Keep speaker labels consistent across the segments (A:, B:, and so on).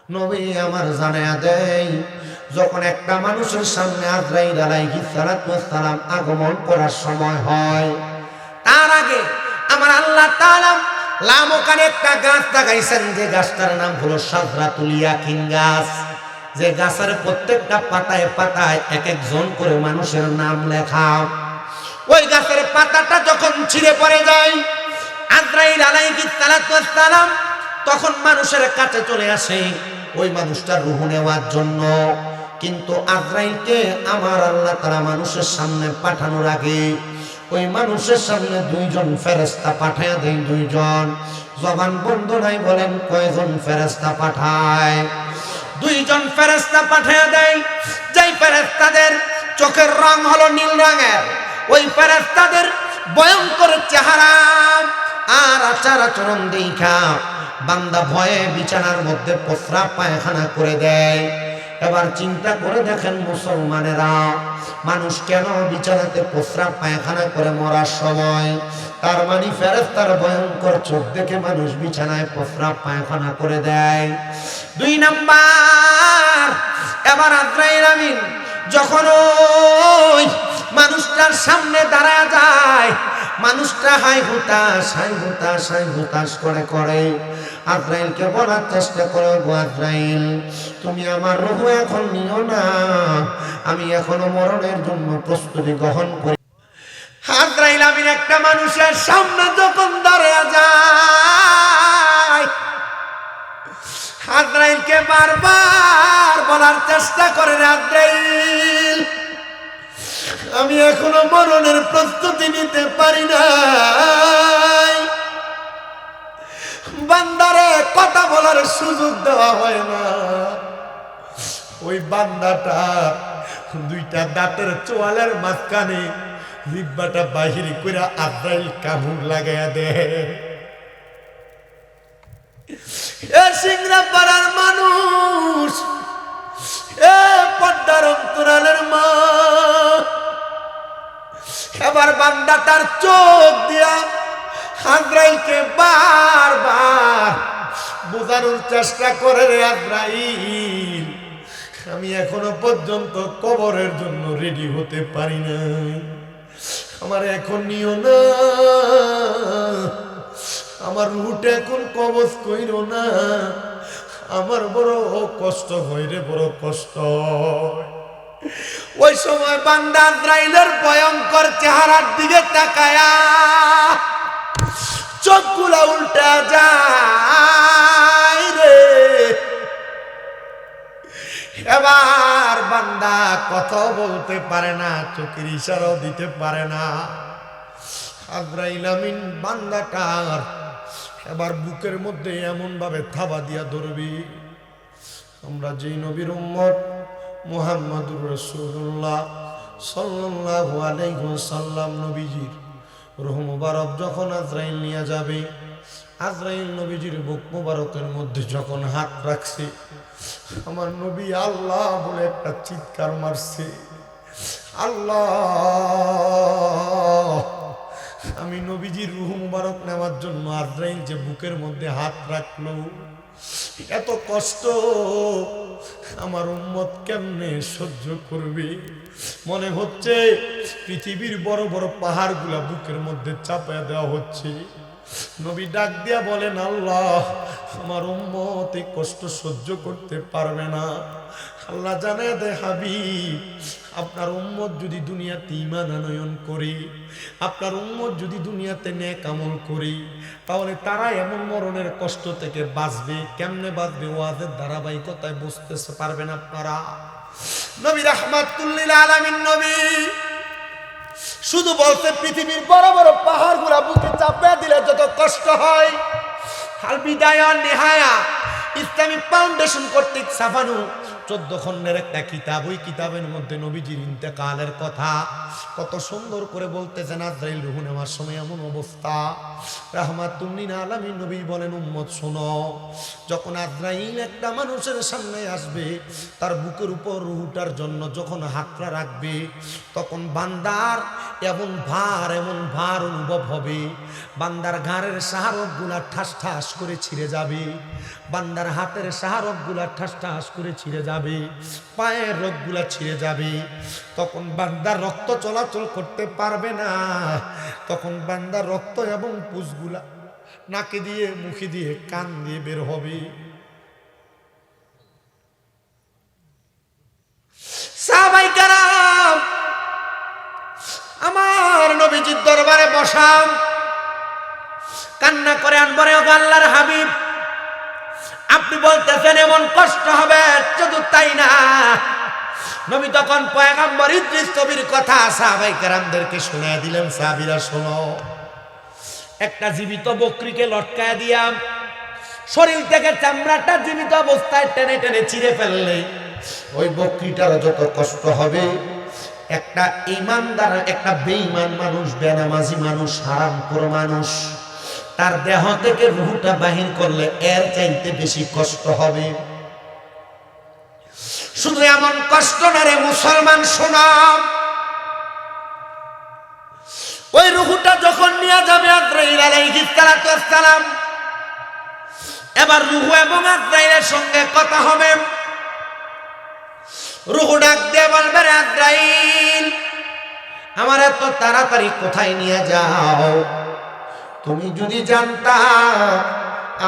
A: নবী আমার জানায়া দেয়, যখন একটা মানুষের সামনে আজরাইল আলাইহিস সালাতু ওয়াস সালাম আগমন করার সময় হয়, তার আগে আমার আল্লাহ তাআলা লামকানে একটা গাছ লাগাইছেন, যে গাছটার নাম হলো শাজরাতুল ইয়াকিন গাছ। যে গাছের প্রত্যেকটা পাতায় পাতায় এক একজন করে মানুষের নাম লেখা। ওই গাছের পাতাটা যখন ছিঁড়ে পড়ে যায়, আজরাইল আলাইহিস সালাতু ওয়াস সালাম তখন মানুষের কাছে চলে আসে ওই মানুষটার রূহ নেওয়ার জন্য। কিন্তু আজরাইলকে আমার আল্লাহ তাআলা মানুষের সামনে পাঠানোর আগে ওই মানুষের সামনে দুইজন ফেরেশতা পাঠায়া দেয়। দুইজন, জবান বন্ধ নাই, বলেন কয়জন ফেরেশতা পাঠায়? দুইজন ফেরেশতা পাঠায়া দেয়। যেই ফেরেশতাদের চোখের রং হলো নীল রঙের, ওই ফেরেশতাদের ভয়ঙ্কর চেহারা আর আচার আচরণ দেখা বান্দা ভয়ে বিছানার মধ্যে প্রস্রাব পায়খানা করে দেয়। এবার চিন্তা করে দেখেন মুসলমানেরা, মানুষ কেন বিছানাতে প্রস্রাব পায়খানা করে মরার সময়? তার মানে ফেরেশতার ভয়ঙ্কর চোখ দেখে মানুষ বিছানায় প্রস্রাব পায়খানা করে দেয়। দুই নাম্বার, এবার আজরাইল আমিন যখন ওই মানুষটার সামনে দাঁড়ায় যায়, মানুষটা হাই হুতাশ করে আজরাইলকে বলার চেষ্টা করে, গো আজরাইল, তুমি আমার রূহ এখন নিও না, আমি এখনো মরণের জন্য প্রস্তুতি গ্রহণ করি। আজরাইল আমিন একটা মানুষের সামনে যখন দাঁড়ায় যায়, আজরাইলকে বারবার বলার চেষ্টা করে, আজরাইল, আমি এখনো মরণের প্রস্তুতি নিতে পারি না। বান্দারে কথা বলার সুযোগ দেওয়া হয় না। ওই বান্দাটা দুইটা দাঁতের চোয়ালের মাঝখানে জিহ্বাটা বাহির করে আজরাইল কামড় লাগাইয়া দেয়। এ সিংড়া পাড়ার মানুষ, এ পদ্মার অন্তরালের মা, এবার বান্দাটার চোখ দিয়া আজরাইলকে বারবার বোঝানোর চেষ্টা করে, রে আজরাইল, আমি এখনো পর্যন্ত কবরের জন্য রেডি হতে পারি নাই, আমার এখন নিও না, আমার রুহটা এখন কবজ কইরো না, আমার বড় কষ্ট হয় রে, বড় কষ্ট। ওই সময় বান্দা আজরাইলের ভয়ঙ্কর চেহারার দিকে তাকায়া চোখগুলা উল্টা যায় রে। এবার বান্দা কথা বলতে পারে না, চোখের ইশারাও দিতে পারে না। আজরাইল আমিন বান্দাটার এবার বুকের মধ্যে এমন ভাবে থাবা দিয়া ধরবি, আমরা যেই নবীর উম্মত মুহাম্মদুর রাসূলুল্লাহ সাল্লাল্লাহু আলাইহি ওয়াসাল্লাম নবীজির রূহ মুবারক যখন আজরাইল নিয়ে যাবে, আজরাইল নবীজির বুক মুবারকের মধ্যে যখন হাত রাখছে, আমার নবী আল্লাহ বলে একটা চিৎকার মারছে, আল্লাহ। আমি নবীজির রূহ মুবারক নেওয়ার জন্য আজরাইল যে বুকের মধ্যে হাত রাখলো, এত কষ্ট আমার উম্মত কেমনে সহ্য করবে? মনে হচ্ছে পৃথিবীর বড় বড় পাহাড়গুলা বুকের মধ্যে চাপায়া দেওয়া হচ্ছে। নবী ডাক দিয়া বলেন, আল্লাহ, আমার উম্মত এই কষ্ট সহ্য করতে পারবে না। আল্লাহ জানায় দে, হাবিব, আপনার উম্মত যদি দুনিয়াতে ঈমান আনয়ন করে, আপনার উম্মত যদি দুনিয়াতে নেক আমল করে, তাহলে তারা এমন মরণের কষ্ট থেকে বাঁচবে। কেমনে বাঁচবে? ওয়াজের ধারাবাহিকতায় বুঝতে পারবেন আপনারা। নবী রাহমাতুল লিল আলামিন নবী শুধু বলতে, পৃথিবীর বড় বড় পাহাড়গুলা বুকে চাপা দিলে যত কষ্ট হয়, আল বিদায়া নিহায়া ইসলামিক ফাউন্ডেশন কর্তৃক ছাপানো 14 খণ্ডের একটা কিতাব, ওই কিতাবের মধ্যে নবীজির ইন্তেকালের কথা কত সুন্দর করে বলতেছেন। আজরাইল রূহ নেওয়ার সময় এমন অবস্থা, রাহমাতুল লিল আলামিন নবী বলেন, উম্মত শোনো, যখন আজরাইল একটা মানুষের সামনে আসবে, তার বুকের উপর রূহটার জন্য যখন হাতটা রাখবে, তখন বান্দার এমন ভার অনুভব হবে, বান্দার ঘাড়ের শাহরগগুলা ঠাস ঠাস করে ছিঁড়ে যাবে, বান্দার হাতের শাহরগগুলা ঠাস ঠাস করে ছিঁড়ে যাবে, পায়ের রগগুলা ছিঁড়ে যাবে। তখন বান্দার রক্ত চলাচল করতে পারবে না, তখন বান্দার রক্ত এবং পুষগুলা নাকে দিয়ে, মুখে দিয়ে, কান দিয়ে বের হবে। সাহাবায়ে কেরাম আমার নবীজির দরবারে বসাম, কান্না করে আনবরে, ও আল্লাহর হাবিব, আপনি বলতেছেন এমন কষ্ট হবে, শুধু তাই না, নবী তখন পয়গম্বর ইদ্রিস নবীর কথা সাহাবায়ে কেরামদেরকে শুনিয়ে দিলেন। সাহাবীরা শোনো, একটা জীবিত বকরিকে লটকায় দিয়াম, শরীর থেকে চামড়াটা জীবিত অবস্থায় টেনে টেনে ছিঁড়ে ফেললে ওই বকরিটার যত কষ্ট হবে, একটা ঈমানদার, একটা বেঈমান মানুষ, বেনামাজি মানুষ, হারামখোর মানুষ, তার দেহ থেকে রূহটা বাহির করলে এর চাইতে বেশি কষ্ট হবে। শুধু এমন কষ্ট না রে মুসলমান, শোনাম, ওই রূহটা যখন নিয়ে যাবে আজরাইল আলাইহিস সালাম, এবার রূহ এবং আজরাইলের সঙ্গে কথা হবে। রূহ ডাক দিয়ে বলবে, আজরাইল, আমার এত তাড়াতাড়ি কোথায় নিয়ে যাও? তুমি যদি জানতা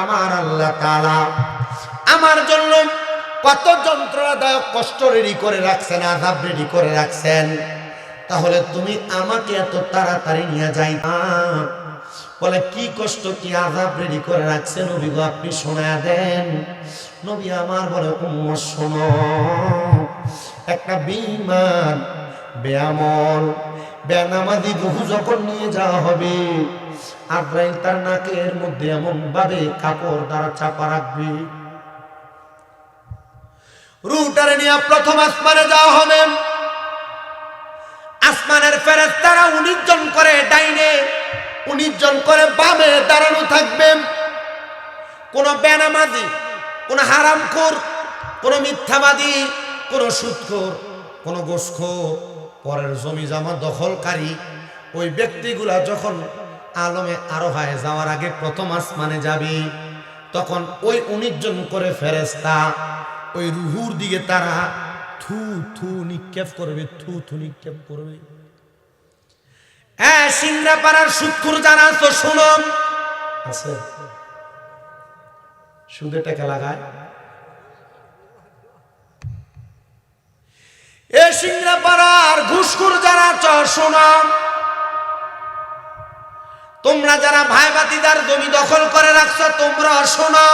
A: আমার আল্লাহ তাআলা আমার জন্য কত যন্ত্রণাদায়ক কষ্ট রেডি করে রাখছেন, আযাব রেডি করে রাখছেন, তাহলে তুমি আমাকে এত তাড়াতাড়ি নিয়ে যাইতা। বলে, কি কষ্ট, কি আযাব রেডি করে রাখছেন নবী গো, আপনি শোনায়া দেন। নবী আমার বলে, উম্মত শোনো, একটা বেঈমান, বেআমল, বেনামাজি রূহ যখন নিয়ে যাওয়া হবে, আজরাইল তার নাকের মধ্যে এমন ভাবে কাপড় দ্বারা চাপা রাখবে, রূহটারে নিয়ে প্রথম আসমানে যাওয়া হবে। আসমানের ফেরেশতারা 19 জন করে ডাইনে, 19 জন করে বামে দাঁড়ানো থাকবে। কোন বেনামাজি, কোন হারামখোর, কোন মিথ্যাবাদী, কোন সুদখোর, কোন ঘুষখোর, পরের জমি জমা দখলকারী, ওই ব্যক্তিগুলা যখন আলমে আরোহায় যাওয়ার আগে প্রথম আসমানে যাবে, তখন ওই 19 জন করে ফেরেশতা ওই রূহুর দিকে তারা থু থু নিক্ষেপ করবে, থু থু নিক্ষেপ করবে। হ্যাঁ, সিংড়াপাড়ার সুদখোর যারা তো শুনো, আছে সুদে টাকা লাগায়, এ সিংড়াপাড়ার ঘুষখোর যারা শোনো, তোমরা যারা ভাই ভাতিদার জমি দখল করে রাখছো, তোমরা শোনো,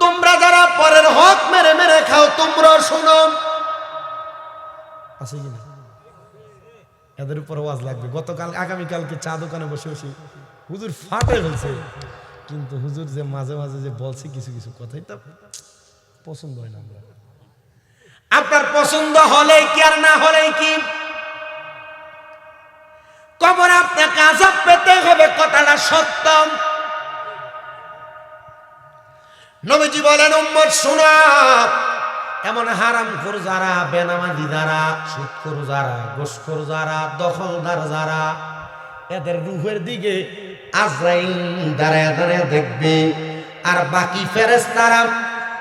A: তোমরা যারা পরের হক মেরে মেরে খাও, তোমরা শোনো। আছে কিনা? এদের উপর ওয়াজ লাগবে। গতকাল, আগামীকালকে চা দোকানে বসে বসে হুজুর ফাটে বলছে, কিন্তু হুজুর যে মাঝে মাঝে যে বলছে কিছু কিছু কথাই তা পছন্দ হয় না। আমরা, আপনার পছন্দ হলে কি আর না হলে কি, কবরে আপনাকে আযাব পেতে হবে, কথাটা সত্য। নবীজি বলেন, উম্মত শোনো, এমন হারামখোর যারা, বেনামাজি যারা, সুদখোর যারা, ঘুষখোর যারা, দখলদার যারা, এদের রূহের দিকে আজরাইল দাঁড়ায় দাঁড়ায় দেখবে, আর বাকি ফেরেশতারা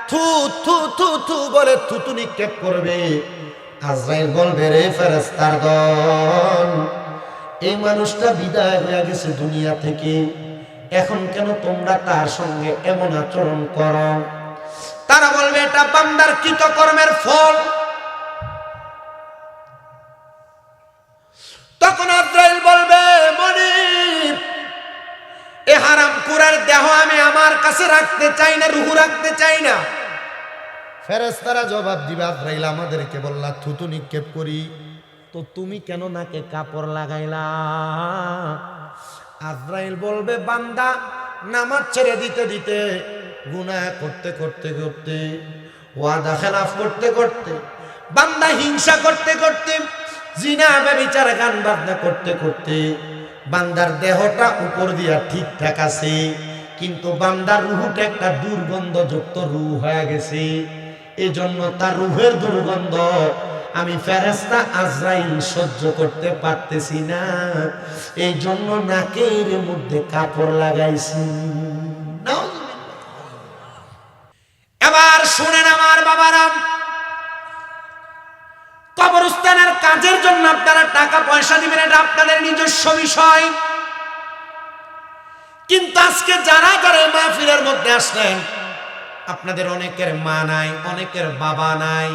A: থু থু থু থু বলে থুতু নিক্ষেপ করবে। আজরাইল বলবে, রে ফেরেশতার দল, এই মানুষটা বিদায় হয়ে গেছে দুনিয়া থেকে, এখন কেন তোমরা তার সঙ্গে এমন আচরণ করো? তারা বলবে, এটা বান্দার কৃতকর্মের ফল। তখন আজরাইল বলবে, মনিব, এ হারামখোরের দেহ আমি আমার কাছে রাখতে চাই না, রূহ রাখতে চাই না। ফেরেশতারা জবাব দিবে, আজরাইল আমাদেরকে বললা থুতু নিক্ষেপ করি, তো তুমি কেন নাকে কাপড় লাগাইলা? আজরাইল বলবে, বান্দা নামাজ ছেড়ে দিতে দিতে, গুনাহ করতে করতে করতে ওয়াদা খেলাফ করতে করতে, বান্দা হিংসা করতে করতে, জিনা ব্যভিচার গান বাজনা করতে করতে বান্দার দেহটা উপর দিয়া ঠিকঠাক আছে, কিন্তু বান্দার রূহটা একটা দুর্গন্ধযুক্ত রূহ হয়ে গেছে। এজন্য তার রূহের দুর্গন্ধ আমি ফেরেশতা আজরাইল সহ্য করতে পারতেছি না, এই জন্য নাকের মধ্যে কাপড় লাগাইছি। এবার শুনেন আমার বাবারা, কবরস্থানের কাজের জন্য আপনারা টাকা পয়সা দিবেন, এটা আপনাদের নিজস্ব বিষয়। কিন্তু আজকে যারা যারা মাহফিলের মধ্যে আসলেন, আপনাদের অনেকের মা নাই, অনেকের বাবা নাই,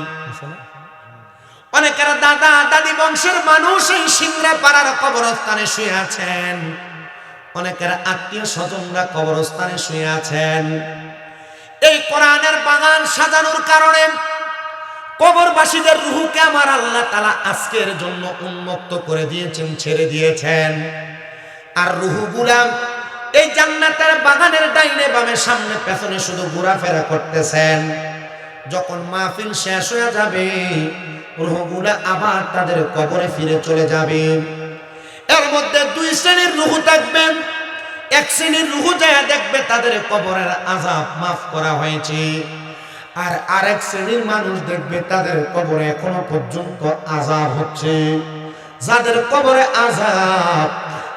A: অনেকের দাদা দাদি বংশের মানুষ এই সিংড়া পাড়ার কবরস্থানে শুয়ে আছেন, অনেকের আত্মীয় স্বজনরা কবরস্থানে শুয়ে আছেন। এই কোরআনের বাগান সাজানোর কারণে কবরবাসীদের রূহকে আমার আল্লাহ তাআলা আজকের জন্য উন্মুক্ত করে দিয়েছেন, ছেড়ে দিয়েছেন। আর রূহগুলা এই জান্নাতের বাগানের ডাইনে বামে সামনে পেছনে শুধু ঘোরাফেরা করতেছেন। যখন মাহফিল শেষ হয়ে যাবে, রূহগুলা আবার তাদের কবরে ফিরে চলে যাবে। এর মধ্যে দুই শ্রেণীর রূহ থাকবে। এক শ্রেণীর রূহ যায় দেখবে তাদের কবরের আযাব মাফ করা হয়েছে, আর আরেক শ্রেণীর মানুষ দেখবে তাদের কবরে এখনো পর্যন্ত আযাব হচ্ছে। যাদের কবরে আযাব,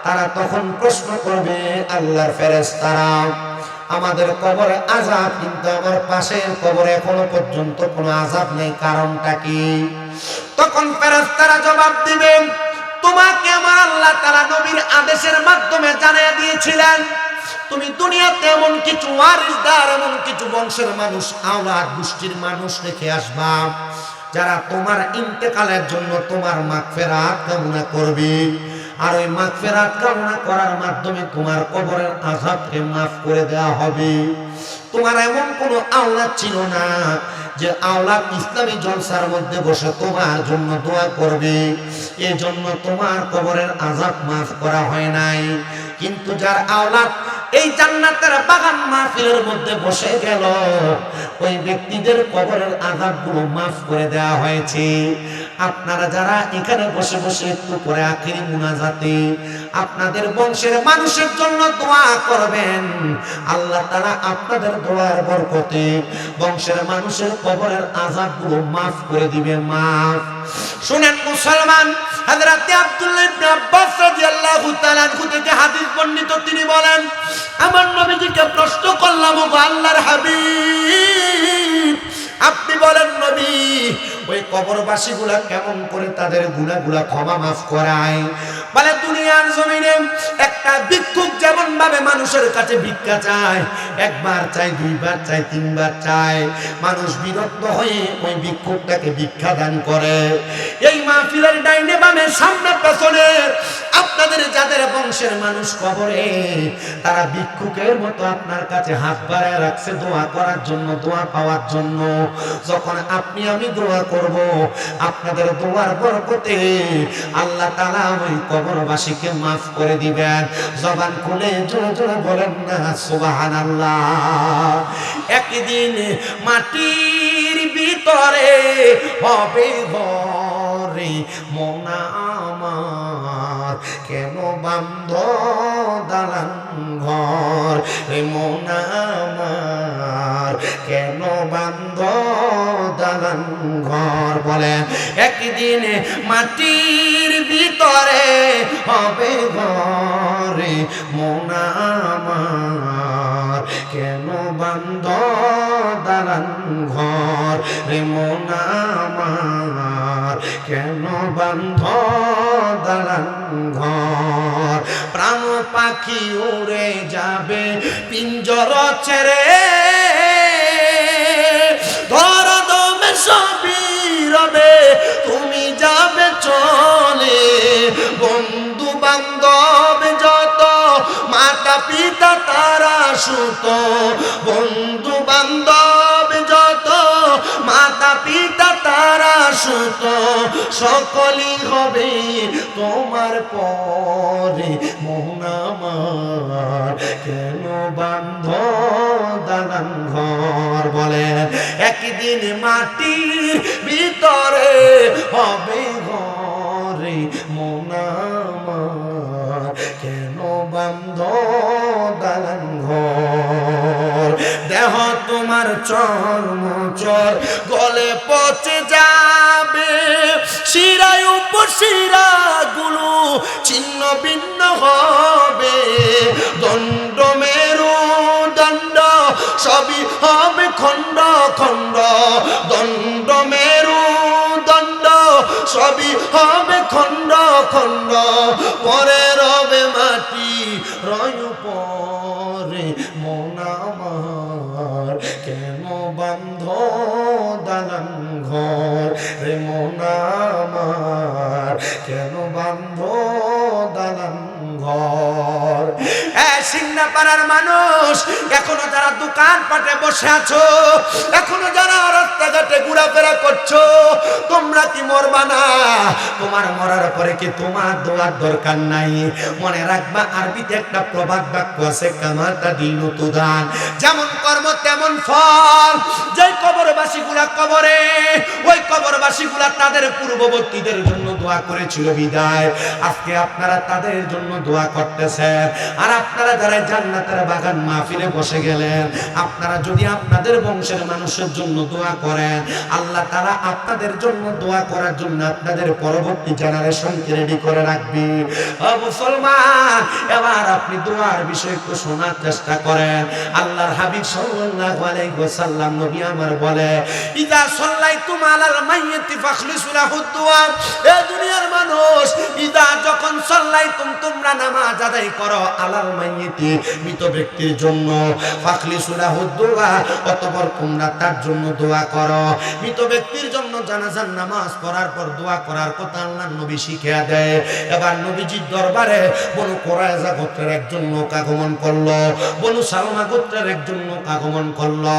A: তারা তখন প্রশ্ন করবে আল্লাহর ফেরেশতারা, আমাদের কবরে আযাব, কিন্তু আমার পাশের কবরে এখনো পর্যন্ত কোনো আযাব নেই, কারণটা কি? তখন ফেরেশতারা জবাব দিবেন, তোমাকে আমার আল্লাহ তাআলা নবীর আদেশের মাধ্যমে জানিয়ে দিয়েছিলেন, তুমি দুনিয়াতে এমন কিছু ওয়ারিসদার, এমন কিছু বংশের মানুষ, আওলাদ গোষ্ঠীর মানুষ রেখে আসবা, যারা তোমার ইন্তেকালের জন্য তোমার মাগফিরাত কামনা করবে। আর ওই মাগফিরাত কামনা করার মাধ্যমে তোমার কবরের আযাবকে মাফ করে দেওয়া হবে। তোমার এমন কোনো আওলাদ ছিল না যে আওলাদ ইসলামী জলসার মধ্যে বসে তোমার জন্য দোয়া করবে, এজন্য তোমার কবরের আযাব মাফ করা হয় নাই। কিন্তু যার আওলাদ এই জান্নাতের বাগান মাহফিলের মধ্যে বসে গেল, ওই ব্যক্তিদের কবরের আযাবগুলো মাফ করে দেওয়া হয়েছে। আপনারা যারা এখানে বসে বসে একটু পরে আখিরি মুনাজাতে আপনাদের বংশের মানুষের জন্য দোয়া করবেন, আল্লাহ তাআলা আপনাদের দোয়ার বরকতে বংশের মানুষের কবরের আযাবগুলো মাফ করে দিবেন। মাফ শুনেন মুসলমান, হযরত আব্দুল্লাহ ইবনে আব্বাস রাদিয়াল্লাহু তাআলা আনহু থেকে হাদিস বর্ণিত, তিনি বলেন, আমার নবীজিকে প্রশ্ন করলাম, ওগো আল্লাহর হাবিব, আপনি বলেন নবী, ওই কবরবাসীগুলা কেমন করে তাদের গুনাহগুলা ক্ষমা মাফ করায়? বলে, দুনিয়ার জমিনে একটা ভিক্ষুক যেমন ভাবে মানুষের কাছে ভিক্ষা চায়, একবার চায়, দুইবার চায়, তিনবার চায়, মানুষ বিরক্ত হয়ে ওই ভিক্ষুকটাকে ভিক্ষা দান করে। এই মাহফিলের ডাইনে বামে সামনে পেছনে আপনাদের যাদের বংশের মানুষ কবরে, তারা ভিক্ষুকের মতো আপনার কাছে হাত বাড়ায় রাখছে দোয়া করার জন্য, দোয়া পাওয়ার জন্য। যখন আপনি আমি দোয়া করব, আপনাদের দোয়ার বরকতে আল্লাহ তাআলা ওই কবরবাসীকে মাফ করে দিবেন। জবান খুলে জোরে জোরে বলেন না সুবহানাল্লাহ। একদিন মাটির ভিতরে হবে ঘরে মন আমার, কেন বান্ধ দালান ঘর রে মন আমার, কেন বান্ধ দালান ঘর? বলেন, একদিন মাটির ভিতরে হবে ঘরে মন আমার, কেন বান্ধ দালান ঘর রে মন আমার, কেন বান্ধ দালান ঘর? প্রাণ পাখি উড়ে যাবে পিঞ্জর ছেড়ে, ধর দমে সবই রবে, তুমি যাবে চলে। বন্ধু বান্ধব যত, মাতা পিতা তারা সুত, বন্ধু বান্ধব যত, মাতা পিতা তারা সুত, সকলই হবে তোমার পরে মন আমার, কেন বান্ধ দালান ঘর? বলেন, একদিন মাটির ভিতরে হবে ঘরে মন আমার, কেন বান্ধ দালান ঘর? দেহ তোমার চর্মচর গলে পচে যাবে, শিরায় উপশিরা গুলো ছিন্ন ভিন্ন হবে, দণ্ড মেরু দণ্ড সবই হবে খণ্ড খণ্ড, দণ্ড মেরু দণ্ড সবই হবে খণ্ড খণ্ড, পরে রবে মাটি রয় পরে মন আমার, কেন বান্ধ দালান ঘর রে মন আমার, কেন বান্ধ দালান ঘর? সিংনাপাড়ার মানুষ, এখনো যারা দোকান পাটে বসে আছো, এখনো যারা রাস্তাঘাটে ঘোরাফেরা করছো, তোমরা কি মরবা না? তোমার মরার পরে কি তোমার দোয়ার দরকার নাই? মনে রাখবা, আরবিতে একটা প্রবাদ বাক্য আছে, কামাতা দিনু তুদান, যেমন কর্ম তেমন ফল। যে কবরবাসীগুলা কবরে, ওই কবরবাসীগুলা তাদের পূর্ববর্তীদের জন্য দোয়া করেছিল বিদায়, আজকে আপনারা তাদের জন্য দোয়া করতেছেন। আর আপনারা যারা জান্নাতের বাগান মাহফিলে বসে গেলেন, আপনারা যদি আপনাদের বংশের মানুষের জন্য দোয়া করেন, আল্লাহ তাআলা আপনাদের জন্য দোয়া করার জন্য আপনাদের পরবর্তী জেনারেশনকে রেডি করে রাখবে। ও মুসলমান, এবার আপনি দোয়ার বিষয় একটু শোনার চেষ্টা করেন। আল্লাহর হাবিব সাল্লাল্লাহু আলাইহি ওয়াসাল্লাম নবী আমার বলে, ইযা সাল্লাইতুম আলাল মাইয়িতি ফাখলিসু লাহু দুআ। এ দুনিয়ার মানুষ, ইযা যখন সাল্লাইতুম তোমরা নামাজ আদায় করো, আলাল মাইয়িতি মৃত ব্যক্তির জন্য, ফাখলিসু লাহু দুআ অতঃপর তোমরা তার জন্য দোয়া করো। মৃত ব্যক্তির জন্য জানাজার নামাজ পড়ার পর দোয়া করার কথা আল্লাহর নবী শিখিয়ে দেয়। এবার নবীজির দরবারে বনু কুরাইজা গোত্রের একজন লোক আগমন করলো, বনু সালমা গোত্রের একজন লোক আগমন করলো।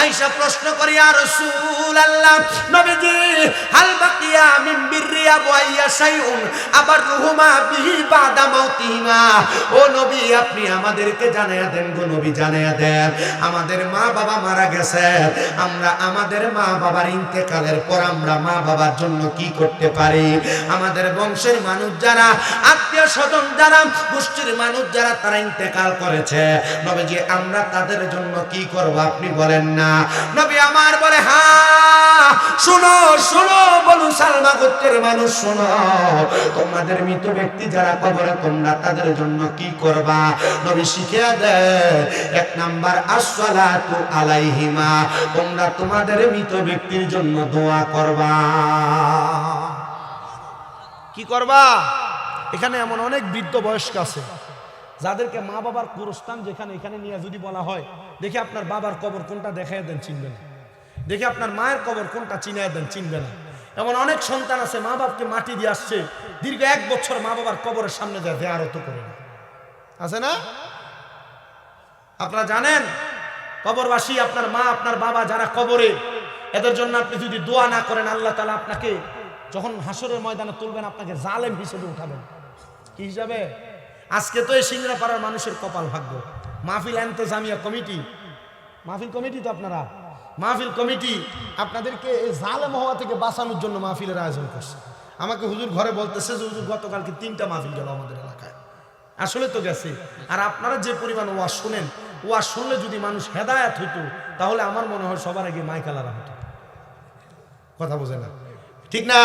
A: আয়েশা প্রশ্ন করি, ইয়া রাসূলুল্লাহ, নবীজি হাল বাকিয়া মিন বিররি আবওয়াইয়া শাইউন আবাররুহুমা বিহি বাদা মাউতিহিমা। ও নবী, আপনি আমাদেরকে জানায়া দেন গো নবী, জানায়া দেন, আমাদের মা বাবা মারা গেছে, আমরা আমাদের মা বাবার ইন্তেকালের পর আমরা মা বাবার জন্য কি করতে পারি? আমাদের বংশের মানুষ যারা, আত্মীয় স্বজন যারা, গোষ্ঠীর মানুষ যারা তারা ইন্তেকাল করেছে, নবীজি আমরা তাদের জন্য কি করব আপনি বলেন না? নবী আমার বলে, হ্যাঁ শোনো শোনো, বলুন সালমা গোত্রের মানুষ শোনো, তোমাদের মৃত ব্যক্তি যারা কবরে তোমরা তাদের জন্য কি করবা? নবী শিখিয়ে দেয়, এক নাম্বার আসসালাতু আলাইহিমা, তোমরা তোমাদের মৃত ব্যক্তির জন্য দোয়া করবা। কি করবা? এখানে এমন অনেক বৃদ্ধ বয়স্ক আছে যাদেরকে মা বাবার কবরস্থান যেখানে, এখানে নিয়ে যদি বলা হয়, দেখে আপনার বাবার কবর কোনটা দেখায় দেন, চিনবে না। দেখে আপনার মায়ের কবর কোনটা চিনায় দেন, চিনবে না। এমন অনেক সন্তান আছে মা বাপকে মাটি দিয়ে আসছে, দীর্ঘ 1 বছর মা বাবার কবরের সামনে যায় জিয়ারত করে না, আছে না? আপনারা জানেন, কবরবাসী আপনার মা আপনার বাবা যারা কবরে, এদের জন্য আপনি যদি দোয়া না করেন, আল্লাহ তাআলা আপনাকে যখন হাসরের ময়দানে তুলবেন, আপনাকে জালেম হিসেবে উঠাবেন। কি হিসাবে? আজকে তো এই সিংড়াপাড়ার মানুষের কপাল ভাগ্য, মাহফিল ইন্তেজামিয়া কমিটি, মাহফিল কমিটি তো আপনারা, মাহফিল কমিটি আপনাদেরকে এই জালেম হওয়া থেকে বাঁচানোর জন্য মাহফিলের আয়োজন করছে। আমাকে হুজুর ঘরে বলতেছে যে হুজুর গতকালকে 3টা মাহফিল গেল আমাদের এলাকায়। আসলে তো গেছে। আর আপনারা যে পরিমাণ ওয়াজ শুনেন, ওয়াজ শুনলে যদি মানুষ হেদায়েত হইতো, তাহলে আমার মনে হয় সবার আগে মাইকালারা হতো। কথা বোঝে না, ঠিক না?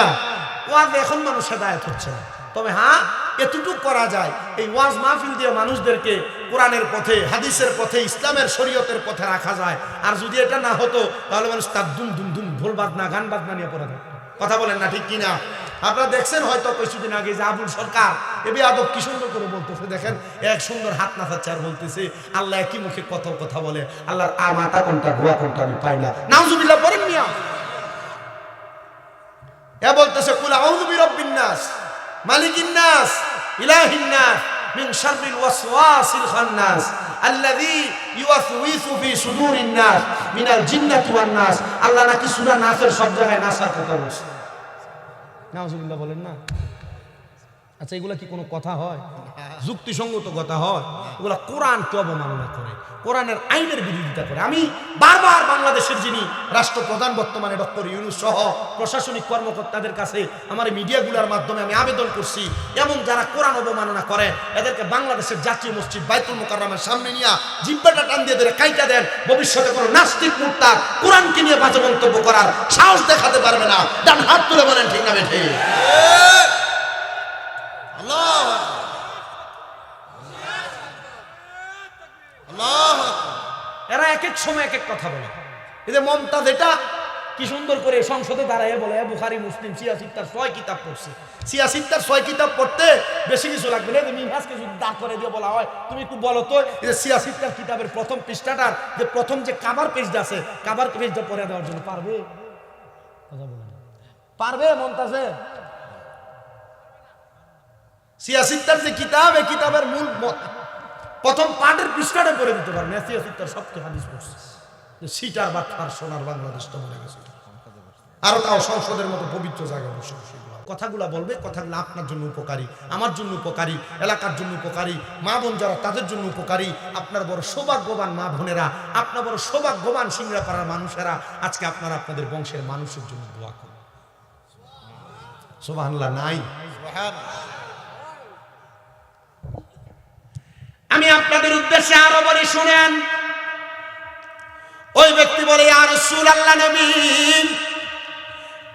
A: ওয়াজ এখন মানুষ হেদায়েত হচ্ছে না, তবে হ্যাঁ এতটুকু করা যায়, এই ওয়াজ মাহফিল দিয়ে মানুষদেরকে কোরআনের পথে, হাদিসের পথে, ইসলামের শরীয়তের পথে রাখা যায়। আর যদি এটা না হতো, তাহলে মানুষ তার দুম দুম দুম ঢোল বাজনা গান বাজনা নিয়ে পড়ে থাকতো। কথা বলেন না, ঠিক কিনা? আপনারা দেখছেন হয়তো কিছুদিন আগে যে আবুল সরকার এবি আদব কি সুন্দর করে বলতেছে, দেখেন এক সুন্দর হাত নাচাচ্ছে আর বলতেছে আল্লাহ একই মুখে কত কথা বলে, আল্লাহর মাথা কোনটা গোয়া কোনটা আমি পাই না। নাউজুবিল্লাহ পড়েন মিয়া। এ বলতেছে কুল আউযু বিরাব্বিন নাস মালিকিন নাস ইলাহিন নাস মিন শাররিল ওয়াসওয়াসিল খান্নাস আল্লাযী ইউওয়াসউইসু ফি সুদুরিন নাস মিনাল জিন্নাতি ওয়ান নাস। আল্লাহ নাকি সূরা নাসের সব জায়গায় নাসার কথা বলছে। নাউজুবিল্লাহ বলেন না। আচ্ছা, এগুলা কি কোনো কথা হয়? যুক্তিসঙ্গত কথা হয়? এগুলা কোরআনকে অবমাননা করে, কোরআনের আইনের বিরোধিতা করে। আমি বারবার বাংলাদেশের যিনি রাষ্ট্রপ্রধান বর্তমানে ডক্টর ইউনূস সহ প্রশাসনিক কর্মকর্তাদের কাছে আমার মিডিয়াগুলোর মাধ্যমে আমি আবেদন করছি, এমন যারা কোরআন অবমাননা করে এদেরকে বাংলাদেশের জাতীয় মসজিদ বাইতুল মুকাররমের সামনে নিয়ে জিব্বাটা টান দিয়ে ধরে কাইটা দেন। ভবিষ্যতে কোনো নাস্তিক মুরতাদ কোরআনকে নিয়ে বাজে মন্তব্য করার সাহস দেখাতে পারবে না। ডান হাত তুলে বলেন ঠিক না বেঠে? এরা এক এক সময় এক এক কথা বলে। এই যে মমতাজ, এটা কি সুন্দর করে সংসদে দাঁড়ায় বলে বুখারী মুসলিম সিয়াসিত্তার 6 কিতাব পড়ছে। সিয়াসিত্তার 6 কিতাব পড়তে বেশি কিছু লাগবে না। মিনহাজকে যদি দাঁড় করে দিয়ে বলা হয় তুমি একটু বলো তো এই যে সিয়াসিত্তার কিতাবের প্রথম পৃষ্ঠাটার যে প্রথম যে কাভার পেজটা আছে, কাভার পেজটা পড়ে দেওয়ার জন্য পারবে? কথা বলেন, পারবে মমতাজে? সিয়াসিত্তার যে কিতাব, এই কিতাবের মূল প্রথম পাঠের পৃষ্ঠাটা পড়ে দিতে পারবে না। সিয়াসিত্তার সবকে হাদিস পড়ছে। সিটার বা ঠার সোনার বাংলাদেশটা মনে গেছে। আর তাও সংসদের মতো পবিত্র জায়গায় বসে বসে কথাগুলা বলবে। কথাগুলো আপনার জন্য উপকারী, আমার জন্য উপকারী, এলাকার জন্য উপকারী, মা বোন যারা তাদের জন্য উপকারী। আপনার বড় সৌভাগ্যবান মা বোনেরা, আপনার বড় সৌভাগ্যবান সিংড়াপাড়ার মানুষেরা, আজকে আপনারা আপনাদের বংশের মানুষের জন্য দোয়া করুন। সুবহানাল্লাহ নাই? আমি আপনাদের উদ্দেশ্যে আরো বলি, শুনেন। ওই ব্যক্তি বলে, ইয়া রাসূলুল্লাহ, নবী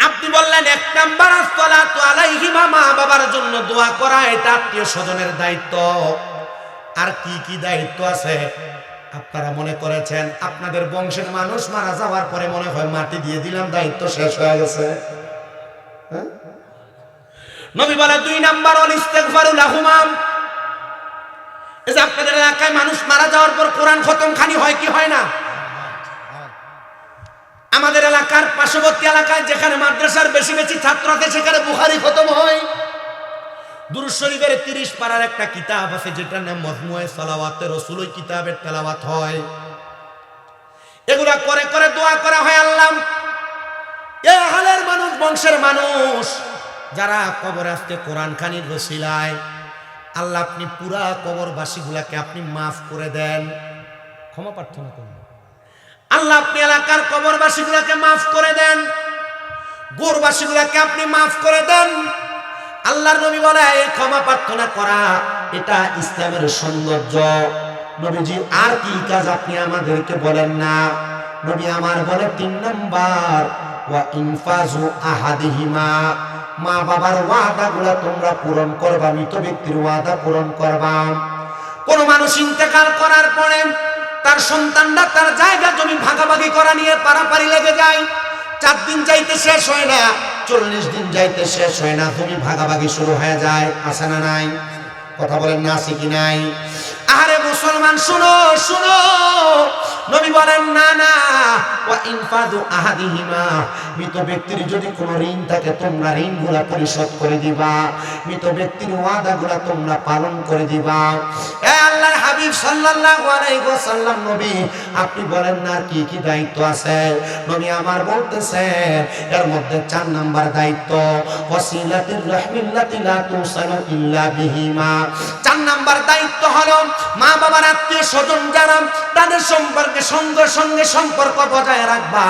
A: আপনি বললেন 1 নাম্বার আসসালাতু আলাইহিমা, মা বাবার জন্য দোয়া করা এটা আত্মীয় স্বজনের দায়িত্ব। আর কি কি দায়িত্ব আছে? আপনারা মনে করেছেন আপনাদের বংশের মানুষ মারা যাওয়ার পরে মনে হয় মাটি দিয়ে দিলাম, দায়িত্ব শেষ হয়ে গেছে? নবী বলে 2 নাম্বার ওয়াল ইস্তিগফারু লাহুমা। এই যে আপনাদের এলাকায় মানুষ মারা যাওয়ার পর কোরআন খতম খানি হয় কি হয় না? আমাদের এলাকার পার্শ্ববর্তী এলাকায় যেখানে মাদ্রাসার বেশি বেশি ছাত্র আছে সেখানে বুখারী খতম হয়। দুরূদ শরীফের 30 পারার একটা কিতাব আছে যেটার নাম মজমুয়ে সালাওয়াতে রাসূল, ওই কিতাবের তেলাওয়াত হয়। এগুলা করে করে দোয়া করা হয়, আল্লাহ এই হালের মানুষ, বংশের মানুষ যারা কবরে আসতে কোরআন খানির ওসিলায়, আল্লাহ আপনি পুরা কবরবাসীগুলাকে আপনি মাফ করে দেন, ক্ষমা প্রার্থনা করুন। আল্লাহ আপনি এলাকার কবরবাসীগুলাকে মাফ করে দেন, গোরবাসীগুলাকে আপনি মাফ করে দেন। আল্লাহর নবী বলে এই ক্ষমা প্রার্থনা করা এটা ইসলামের সৌন্দর্য। নবীজি আর কি কাজ আপনি আমাদেরকে বলেন না? নবী আমার বলে 3 নাম্বার ওয়া ইনফাজু আহাদিহিমা, মা বাবার ওয়াদাগুলা তোমরা পূরণ করবা, মৃত ব্যক্তির ওয়াদা পূরণ করবা। কোন মানুষ ইন্তেকাল করার পরে তার সন্তানরা তার জায়গা জমি ভাগাভাগি করা নিয়ে পারাপারি লেগে যায়। 4 দিন যাইতে শেষ হয় না, 40 দিন যাইতে শেষ হয় না, জমি ভাগাভাগি শুরু হয়ে যায়। আছে না নাই? কথা বলেন না, আছে কি নাই? আরে মুসলমান শুনো শুনো, নবী বলেন না না, ওয়া ইনফাদু আহাদিহিমা, মৃত ব্যক্তির যদি কোনো ঋণ থাকে তোমরা ঋণগুলা পরিশোধ করে দিবা, মৃত ব্যক্তির ওয়াদাগুলা তোমরা পালন করে দিবা। এ আল্লাহর হাবিব সাল্লাল্লাহু আলাইহি ওয়াসাল্লাম, নবী আপনি বলেন না কি কি দায়িত্ব আছে? নবী আমার বলতেছেন এর মধ্যে 4 নাম্বার দায়িত্ব ওয়াসিলাতুর রাহমিল্লাতি লা তুসালু ইল্লা বিহিমা। 4 নাম্বার দায়িত্ব হলো মা বাবার আত্মীয় স্বজন যারা তাদের সম্পর্কে সঙ্গে সঙ্গে সম্পর্ক বজায় রাখবা।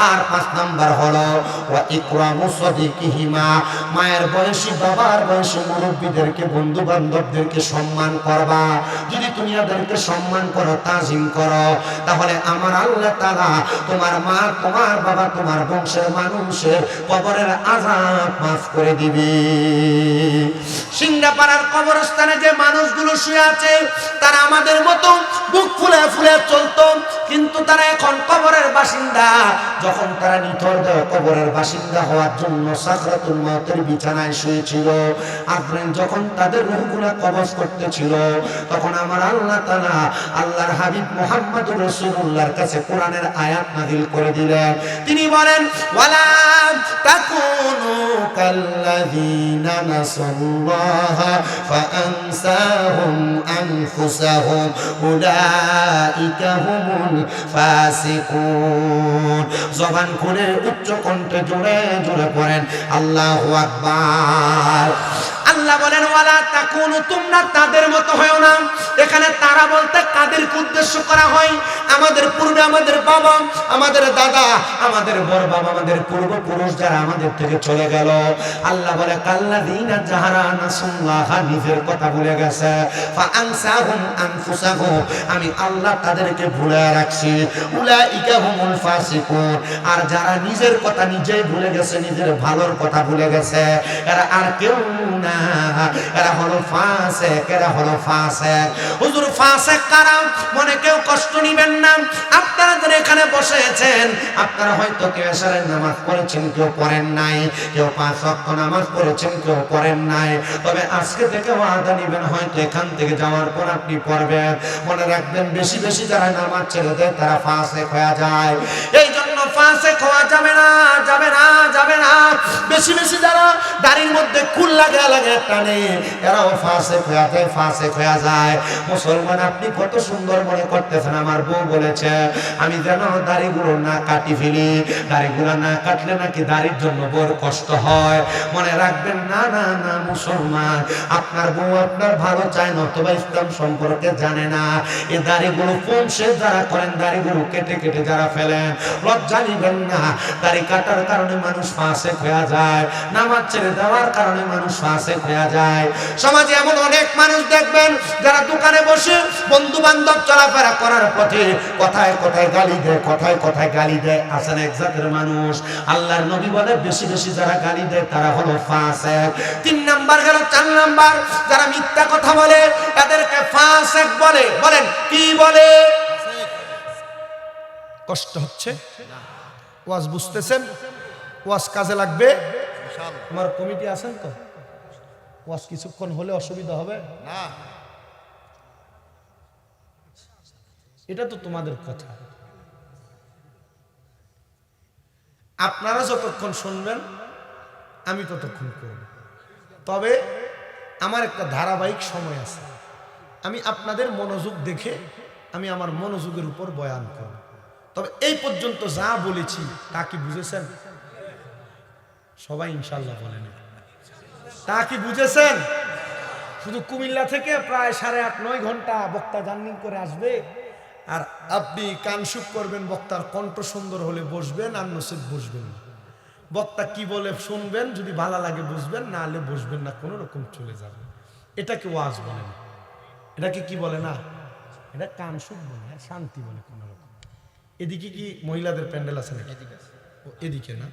A: আর 5 নাম্বার হলো ওয়া ইকরামু সাদিকিহিমা, মায়ের বয়সী বাবার বয়সী মুরব্বীদেরকে বন্ধু বান্ধবদেরকে সম্মান করবা। যদি তুমি এদেরকে সম্মান করো, তাজিম করো, তাহলে আমার আল্লাহ তাআলা তোমার মা, তোমার বাবা, তোমার বংশের মানুষের কবরের আযাব মাফ করে দিবে। সিংড়াপাড়ার কবরস্থানে যে মানুষগুলো শুয়ে আছে তারা আমাদের মতো বুক ফুলে ফুলে চলতো, কিন্তু তারা এখন কবরের বাসিন্দা। যখন তারা নিথর দেহ কবরের বাসিন্দা হওয়ার জন্য সাকরাতুল মউতের বিছানায় শুয়েছিল, আজরাইল যখন তাদের রূহগুলো কবজ করতেছিল, তখন আমার আল্লাহ তাআলা আল্লাহর হাবিব মুহাম্মদুর রাসূলুল্লাহর কাছে কোরআনের আয়াত নাযিল করে দিলেন। তিনি বলেন ওয়ালা তাকুনু কাল্লাযীনা নাসাল্লাহা ফাআনসাহুম আনফুসাহুম উলাইকা হুমুল ফাসিকুন। জবান খুলে উচ্চ কণ্ঠে জোরে জোরে পড়েন আল্লাহু আকবার। আল্লাহ বলেন ওয়ালা তাকুনু, তোমরা তাদের মতো হয়ো না। এখানে তারা বলতে কাদেরকে উদ্দেশ্য করা হয়? আমাদের পূর্বে আমাদের বাবা, আমাদের দাদা, আমাদের বড় বাবা, আমাদের পূর্বপুরুষ যারা আমাদের থেকে চলে গেল। আল্লাহ বলে কাল্লাযীনা যারা নাসুল্লাহ, নিজের কথা ভুলে গেছে, ফাআনসাহুম আনফুসাহুম, আমি আল্লাহ তাদেরকে ভুলে রাখছি। উলাইকা হুমুল ফাসিকুন, আর যারা নিজের কথা নিজেই ভুলে গেছে, নিজের ভালোর কথা ভুলে গেছে, এরা আর কেউ না, এরা হলো ফাসিক, এরা হলো ফাসিক। হুজুর ফাসিক কারা? মনে কেউ কষ্ট নিবেন না। আপনারা যারা এখানে বসেছেন, আপনারা হয়তো কেউ এশারের নামাজ পড়েছেন, কেউ পড়েন নাই, কেউ 5 ওয়াক্ত নামাজ পড়েছেন, কেউ পড়েন নাই। তবে আজকে থেকে ওয়াদা নিবেন, হয়তো এখান থেকে যাওয়ার পর আপনি পড়বেন। মনে রাখবেন, বেশি বেশি যারা নামাজ ছেড়ে দেয় তারা ফাসিক হয়ে যায়। এই জন্য ফাসিক হওয়া যাবে না, যাবে না, যাবে না। বেশি বেশি যারা দাড়ির মধ্যে কুল লাগে লাগে টানে, এরাও ফাসিক হয়ে যায়, ফাসিক হয়ে যায়। মুসলমান, আপনি কত সুন্দর মনে করতেছেন, আমার বউ বলেছে আমি যেন দাড়িগুলো না কাটি ফেলি, দাড়িগুলো না কাটলে নাকি দাড়ির জন্য বড় কষ্ট হয়। মনে রাখবেন, না না না মুসলমান, আপনার বউ আপনার ভালো চায় না, অথবা ইসলাম সম্পর্কে জানে না। এই দাড়িগুলো কমসে যারা করেন, দাড়িগুলো কেটে কেটে যারা ফেলেন, লজ্জা নিবেন না। দাড়ি কাটার কারণে মানুষ ফাসিক হয়ে যায়, নামাজ ছেড়ে দেওয়ার কারণে মানুষ ফাসিক হয়ে যায়। সমাজে এমন অনেক মানুষ দেখবেন যারা দোকানে বসে বন্ধু বান্ধব চলাফেরা করার পথে কথায় কথায় গালি দেয়, কথায় কথায় গালি দেয়। আছেন এক জাতের মানুষ, আল্লাহর নবী বলে বেশি বেশি যারা গালি দেয় তারা হলো ফাসিক। 3 নাম্বার গেল। 4 নাম্বার, যারা মিথ্যা কথা বলে এদেরকে ফাসিক বলে। বলেন কি বলে? কষ্ট হচ্ছে? ওয়াজ বুঝতেছেন? ওয়াজ কাজে লাগবে? আমার কমিটি আছেন তো? ওয়াজ কিছুক্ষণ হলে অসুবিধা হবে না? এটা তো তোমাদের কথা। আপনারা যতক্ষণ শুনবেন আমি ততক্ষণ করব। তবে আমার একটা ধারাবাহিক সময় আছে, আমি আপনাদের মনোযোগ দেখে আমি আমার মনোযোগের উপর বয়ান করব। তবে এই পর্যন্ত যা বলেছি তা কি বুঝেছেন? সবাই ইনশাল্লাহ বলেন, তা কি বুঝেছেন? শুধু কুমিল্লা থেকে প্রায় 8.5-9 ঘন্টা বক্তা জার্নি করে আসবে, আর আপনি কানসুক করবেন, বক্তার কণ্ঠ সুন্দর হলে বসবেন, আর নসিব বসবেন না। বক্তা কি বলে শুনবেন, যদি ভালো লাগে বুঝবেন, না হলে বসবেন না, কোনো রকম চলে যাবেন। এটাকে ওয়াজ বলে না, এটাকে কি বলে না, এটা কানসুক বলে, শান্তি বলে কোনো রকম। এদিকে কি মহিলাদের প্যান্ডেল আছে নাকি? এদিকে না,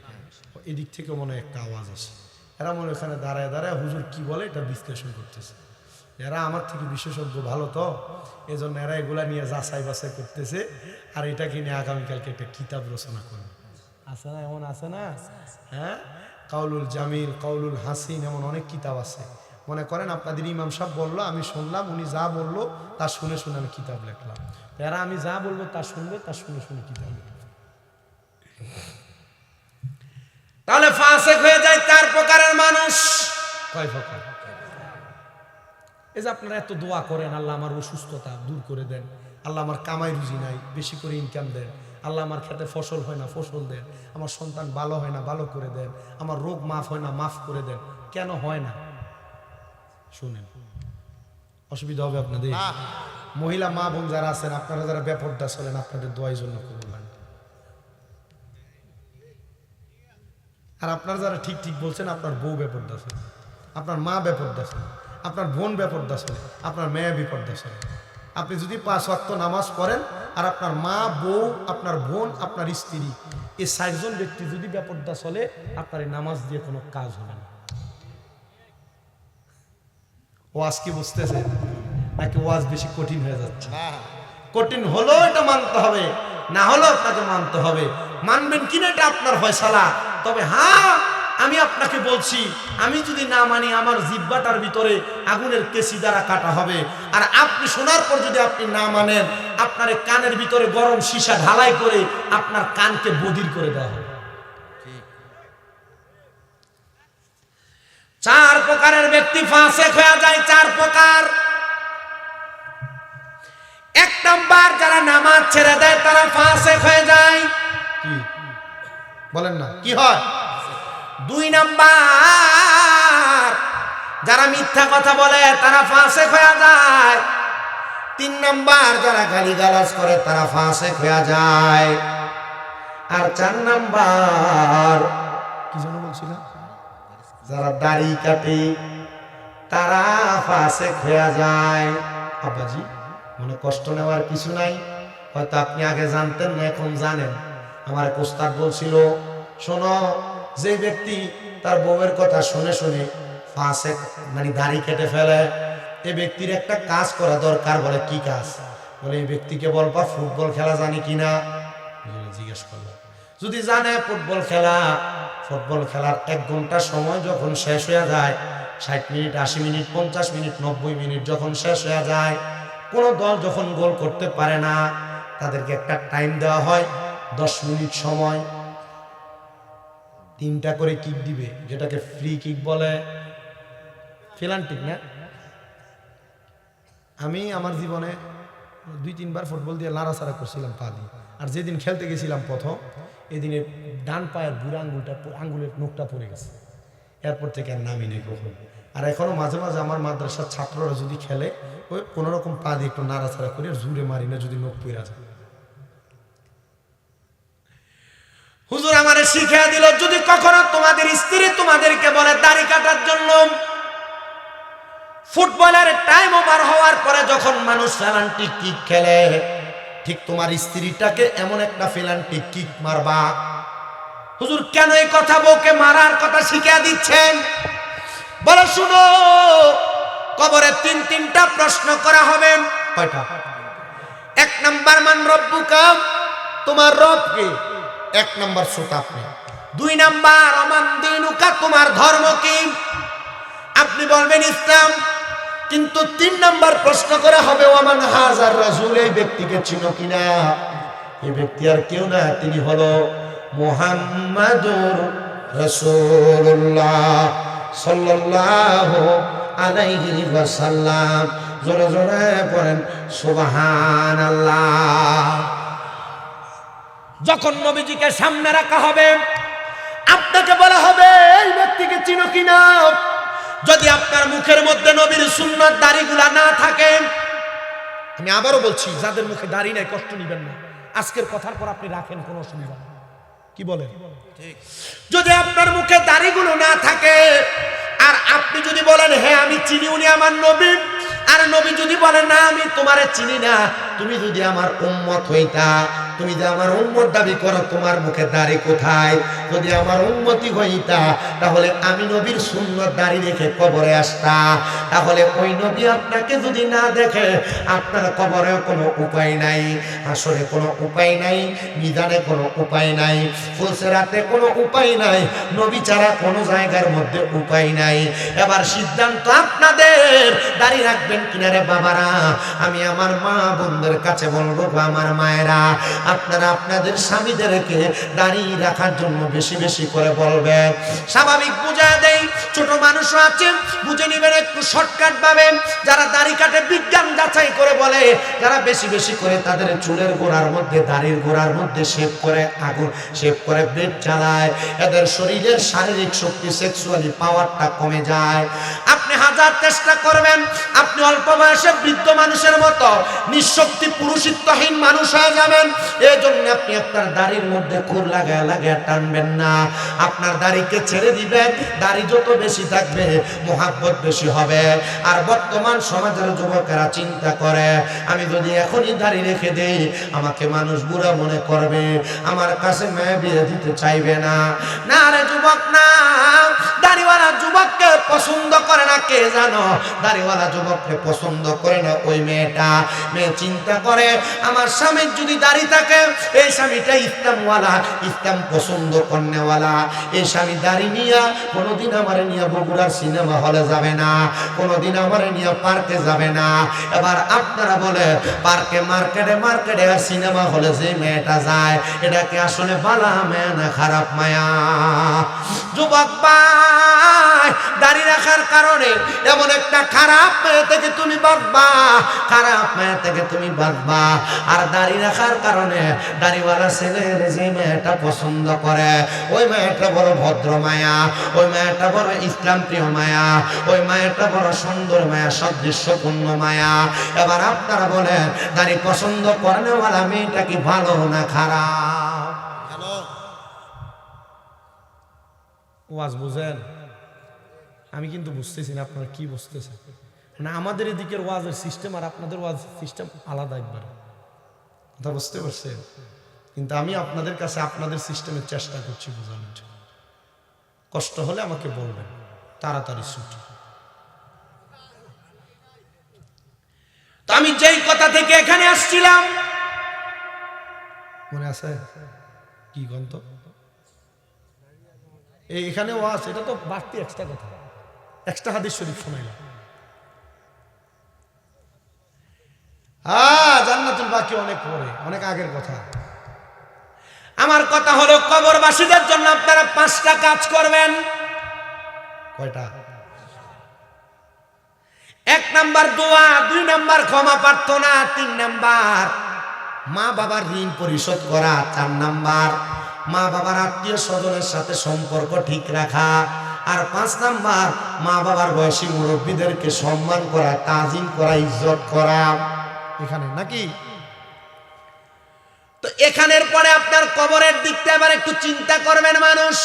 A: এদিক থেকে মনে হয় একটা আওয়াজ আসে। এরা মনে এখানে দাঁড়ায় দাঁড়ায় হুজুর কি বলে এটা বিশ্লেষণ করতেছে। এরা আমার থেকে বিশেষজ্ঞ ভালো, তো এজন্য এরা এগুলা নিয়ে যাচাই বাছাই করতেছে, আর এটাকে নিয়ে আগামীকালকে একটা কিতাব রচনা করবে। আছে না, এমন আছে না? হ্যাঁ, কাউলুল জামিল, কাউলুল হাসিন, এমন অনেক কিতাব আছে। মনে করেন আপনাদের ইমাম সাহেব বললো, আমি শুনলাম, উনি যা বললো তা শুনে শুনে আমি কিতাব লিখলাম। এরা আমি যা বলবো তা শুনবে, তা শুনে শুনে কিতাব লিখবে। তাহলে ফাসিক হয়ে যায় 4 প্রকারের মানুষ। কয় প্রকার? এই যে আপনারা এত দোয়া করেন, আল্লাহ আমার অসুস্থতা দূর করে দেন, আল্লাহ আমার কামাই রুজি নাই, বেশি করে ইনকাম দেন, আল্লাহ আমার খেতে ফসল হয় না, ফসল দেন, আমার সন্তান ভালো হয় না, ভালো করে দেন, আমার রোগ মাফ হয় না, মাফ করে দেন। কেন হয় না শুনেন, অসুবিধা হবে আপনাদের। মহিলা মা বোন যারা আছেন, আপনারা যারা বেপরদা চলেন, আপনাদের দোয়ার জন্য করবেন। আর আপনারা যারা ঠিক ঠিক বলছেন, আপনার বউ বেপরদা চলে, আপনার মা বেপরদা চলে, আপনার বোন বেপরদা চলে, আপনার মেয়ে বিপর্দা চলে। আপনি যদি 5 ওয়াক্ত নামাজ পড়েন, আর আপনার মা, বউ, আপনার বোন, আপনার স্ত্রী, এই 4 জন ব্যক্তি যদি বেপরদা চলে, আপনার এই নামাজ দিয়ে কোনো কাজ হবে না। ওয়াজ কি বুঝতেছে নাকি ওয়াজ বেশি কঠিন হয়ে যাচ্ছে? কঠিন হলো এটা মানতে হবে, না হলো আপনাকে মানতে হবে। মানবেন কিনা এটা আপনার ফয়সালা। তবে হ্যাঁ, আমি আপনাকে বলছি, আমি যদি না মানি, আমার জিহ্বাটার ভিতরে আগুনের কেসি দ্বারা কাটা হবে। আর আপনি শোনার পর যদি আপনি না মানেন, আপনার কানের ভিতরে গরম সীসা ঢালাই করে আপনার কানকে বধির করে দেওয়া হবে। 4 প্রকারের ব্যক্তি ফাসিক হয়ে যায়। 4 প্রকার। 1 নাম্বার, যারা নামাজ ছেড়ে দেয় তারা ফাসিক হয়ে যায়। কি বলেন না, কি হয়? 2 নাম্বার, যারা মিথ্যা কথা বলে তারা ফাসিক হয়ে যায়। 3 নাম্বার যারা গালিগালাজ করে তারা ফাসিক হয়ে যায়। আর 4 নাম্বার কি যেন বলছিলাম, যারা দাড়ি কাটে তারা ফাসিক হয়ে যায়। আব্বাজি মনে কষ্ট নেওয়ার কিছু নাই, হয়তো আপনি আগে জানতেন না, এখন জানেন। আমার এক ওস্তাদ বলছিল, শোনো, যে ব্যক্তি তার বউয়ের কথা শুনে শুনে ফাসিক মানে দাড়ি কেটে ফেলে, এই ব্যক্তির একটা কাজ করা দরকার। বলে কি কাজ? বলে এই ব্যক্তিকে বলবা ফুটবল খেলা জানি কিনা। জিজ্ঞেস করলো, যদি জানে ফুটবল খেলার 1 ঘন্টা সময় যখন শেষ হয়ে যায়, 60 মিনিট, 80 মিনিট, 50 মিনিট, 90 মিনিট যখন শেষ হয়ে যায়, কোন দল যখন গোল করতে পারে না, তাদেরকে একটা টাইম দেওয়া হয় 10 মিনিট সময়। 3টা করে কিক দিবে, যেটাকে ফ্রি কিক বলে, পেনাল্টি না। আমি আমার জীবনে 2-3 বার ফুটবল দিয়ে লাড়াছাড়া করছিলাম পা দিয়ে। আর যেদিন খেলতে গেছিলাম প্রথম, এদিনে ডান পায়ের বুড়া আঙ্গুলের নখটা পড়ে গেছে। এরপর থেকে আর নামি নেই কখন। আর এখনো মাঝে মাঝে আমার মাদ্রাসার ছাত্ররা যদি খেলে, ওই কোনোরকম পা দিয়ে একটু নাড়াছাড়া করে জুড়ে মারি না, যদি নখ পড়ে যায়। হুজুর আমারে শিখিয়ে দিল, যদি কখনো তোমাদের স্ত্রী তোমাদেরকে বলে দাড়ি কাটার জন্য, ফুটবলের টাইম ওভার হওয়ার পরে যখন মানুষ পেনাল্টি কিক খেলে, ঠিক তোমার স্ত্রীটাকে এমন একটা পেনাল্টি কিক মারবা। হুজুর কেন এই কথা বউকে মারার কথা শিখিয়ে দিচ্ছেন? বলে শুনো, কবরে 3টা প্রশ্ন করা হবে। কয়টা? 1 নাম্বার মান রব্বুকা, তোমার রব কে? 1 নাম্বার শ্রোতা আপনি। 2 নাম্বার অমান দিনুকা, তোমার ধর্ম কি? আপনি বলবেন ইসলাম। কিন্তু 3 নাম্বার প্রশ্ন করা হবে, ওমান হাজার রাসূল, এই ব্যক্তিকে চিনো কিনা? এই ব্যক্তি আর কেউ না, তিনি হলো মুহাম্মাদুর রাসূলুল্লাহ সাল্লাল্লাহু আলাইহি ওয়াসাল্লাম। জোরে জোরে পড়েন সুবহানাল্লাহ। যখন নবীজিকে সামনে রাখা হবে, আপনাকে বলা হবে এই ব্যক্তিকে চিনো কিনা? যদি আপনার মুখের মধ্যে নবীর সুন্নাত দাড়িগুলা না থাকে, আমি আবারও বলছি, যাদের মুখে দাড়ি নাই কষ্ট নিবেন না, আজকের কথার পর আপনি রাখেন, কোনো অসুবিধা নেই। কি বলেন? ঠিক। যদি আপনার মুখে দাড়িগুলো না থাকে, আর আপনি যদি বলেন হ্যাঁ আমি চিনি, উনি আমার নবী, আর নবী যদি বলেন না আমি তোমারে চিনি না, তুমি যদি আমার উম্মত হইতা, তুমি যে আমার উম্মত দাবি করো, তোমার মুখে দাড়ি কোথায়? যদি আমার উম্মতি হইতা, তাহলে আমি নবীর সুন্নাত দাড়ি রেখে কবরে আসতা। তাহলে ওই নবী আপনাকে যদি না দেখে, আপনার কবরেও কোনো উপায় নাই, হাসরে কোনো উপায় নাই, মিজানে কোনো উপায় নাই, ফুলসিরাতে কোনো উপায় নাই, নবী ছাড়া কোনো জায়গার মধ্যে উপায় নাই। এবার সিদ্ধান্ত আপনাদের, দাড়ি রাখবেন কিনা রে বাবারা? আমি আমার মা বোনদের কাছে বলবো, আমার মায়েরা, আপনারা আপনাদের স্বামীদেরকে দাড়ি রাখার জন্য বেশি বেশি করে বলবেন। স্বাভাবিক বুঝা দেই, ছোট মানুষও আছেন, বুঝে নেবেন একটু শর্টকাট পাবেন। যারা দাড়ি কাটে বিজ্ঞান যাচাই করে বলে, যারা বেশি বেশি করে তাদের চুলের গোড়ার মধ্যে, দাড়ির গোড়ার মধ্যে শেভ করে, আগুন শেভ করে ব্লেড চালায়, এদের শরীরের শারীরিক শক্তি, সেক্সুয়ালি পাওয়ারটা কমে যায়। আপনি হাজার চেষ্টা করবেন, আপনি অল্প বয়সে বৃদ্ধ মানুষের মতো নিঃশক্তি পুরুষিত্বহীন মানুষ হয়ে যাবেন। এই জন্য আপনি আপনার দাড়ির মধ্যে খুর লাগায় লাগায় টানবেন না, আপনার দাড়িকে ছেড়ে দিবেন। দাড়ি যত বেশি থাকবে, মোহাব্বত বেশি হবে। আর বর্তমান সমাজের যুবকেরা চিন্তা করে, আমি যদি এখনই দাড়ি রেখে দেই, আমাকে মানুষ বুড়া মনে করবে, আমার কাছে মেয়ে বিয়ে দিতে চাইবে না। না রে যুবক, না, দাড়িওয়ালা যুবককে পছন্দ করে না কে জানো? দাড়িওয়ালা যুবককে পছন্দ করে না ওই মেয়েটা। মেয়ে চিন্তা করে, আমার স্বামীর যদি দাড়ি থাকে, এই স্বামীটা ইসলামওয়ালা, ইসলাম পছন্দ করেওয়ালা। এই স্বামী দাড়ি নিয়া কোনোদিন আমার নিয়ে বগুড়ার সিনেমা হলে যাবে না, কোনোদিন আমার নিয়ে পার্কে যাবে না। এবার আপনারা বলে, পার্কে, মার্কেটে মার্কেটে আর সিনেমা হলে যে মেয়েটা যায়, এটা কি আসলে ভালো মেয়ে না খারাপ মায়া? যুবক ভাই, দাড়ি রাখার কারণে এমন একটা খারাপ মেয়ে থেকে তুমি বাঁচবা, খারাপ মেয়ে থেকে তুমি বাঁচবা। আর দাড়ি রাখার কারণে দাড়িওয়ালা ছেলের যে মেয়েটা পছন্দ করে ওই মেয়েটা বড় ভদ্র মায়া, ওই মেয়েটা বড় ইসলাম প্রিয় মায়া, ওই মেয়েটা বড় সুন্দর মায়া, সদৃশ্যপূর্ণ মায়া। এবার আপনারা বলেন দাড়ি পছন্দ করেনওয়ালা মেয়েটা কি ভালো না খারাপ?
B: ভালো।
C: ওয়াজ বুঝেন? আমি কিন্তু বুঝতেছি না আপনারা কি বুঝতেছেন। না আমাদের এদিকের ওয়াজের সিস্টেম আর আপনাদের ওয়াজ সিস্টেম আলাদা একবার, কথা বুঝতে পারছেন? কিন্তু আমি আপনাদের কাছে আপনাদের সিস্টেমের চেষ্টা করছি বোঝানোর জন্য। কষ্ট হলে আমাকে বলবেন, তাড়াতাড়ি ছুটি।
A: তো আমি যেই কথা থেকে এখানে আসছিলাম,
C: মনে আছে কি গন্ত এখানে ওয়াজ, এটা তো বাড়তি এক্সট্রা কথা, এক্সট্রা হাদিস শরীফ শোনাইলাম। জান্নাতুল বাকি অনেক পরে, অনেক আগের কথা।
A: আমার কথা হলো কবরবাসীদের জন্য আপনারা 5টা কাজ করবেন।
C: কয়টা?
A: 1 নাম্বার দোয়া, 2 নাম্বার ক্ষমা প্রার্থনা, 3 নাম্বার মা বাবার ঋণ পরিশোধ করা, 4 নাম্বার মা বাবার আত্মীয় স্বজনের সাথে সম্পর্ক ঠিক রাখা, আর 5 নাম্বার মা বাবার বয়সী মুরব্বীদেরকে সম্মান করা, তাজিম করা, ইজ্জত করা।
C: এখানে নাকি?
A: তো এখানের পরে আপনার কবরের দিকটা এবার একটু চিন্তা করবেন মানুষ।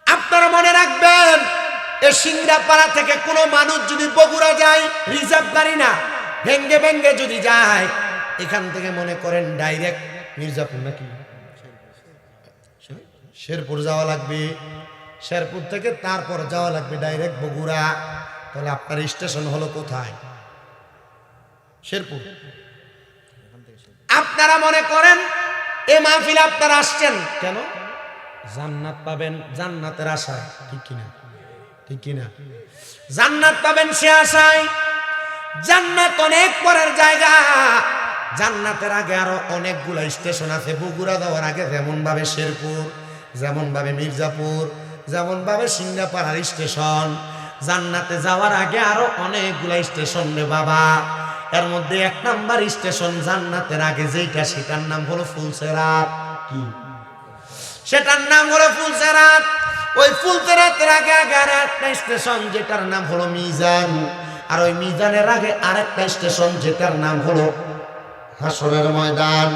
A: আপনারা মনে রাখবেন এই সিংড়াপাড়া থেকে কোনো মানুষ যদি বগুড়া যায়, রিজার্ভ গাড়ি না, ভেঙ্গে ভেঙ্গে যদি যায়, এখান থেকে মনে করেন ডাইরেক্ট
C: মির্জাপুর নাকি শেরপুর যাওয়া লাগবে, শেরপুর থেকে তারপর যাওয়া লাগবে ডাইরেক্ট বগুড়া। তাহলে আপনার স্টেশন হলো কোথায়? শেরপুর।
A: আপনারা মনে করেন এই মাহফিলে আপনারা আসছেন
C: কেন? জান্নাত পাবেন, জান্নাতের আশায়, ঠিক কিনা? ঠিক কিনা?
A: জান্নাত পাবেন সে আশায়। জান্নাত অনেক পরের জায়গা, জান্নাতের আগে আরো অনেকগুলো স্টেশন আছে। বগুড়া যাওয়ার আগে যেমন ভাবে শেরপুর, যেমন ভাবে মির্জাপুর, যেমন ভাবে সিংড়াপাড়ার স্টেশন, জান্নাতে যাওয়ার আগে আরো অনেকগুলো স্টেশন রে বাবা। এর মধ্যে 1 নাম্বার স্টেশন জান্নাতের আগে যেটা, সেটার নাম হলো ফুলসেরাত। কি? সেটার নাম হলো ফুলসেরাত। ওই ফুলসেরাতের আগে আগে আর একটা স্টেশন যেটার নাম হলো মিজান, আর ওই মিজানের আগে আরেকটা স্টেশন যেটার নাম হলো হাসরের ময়দান।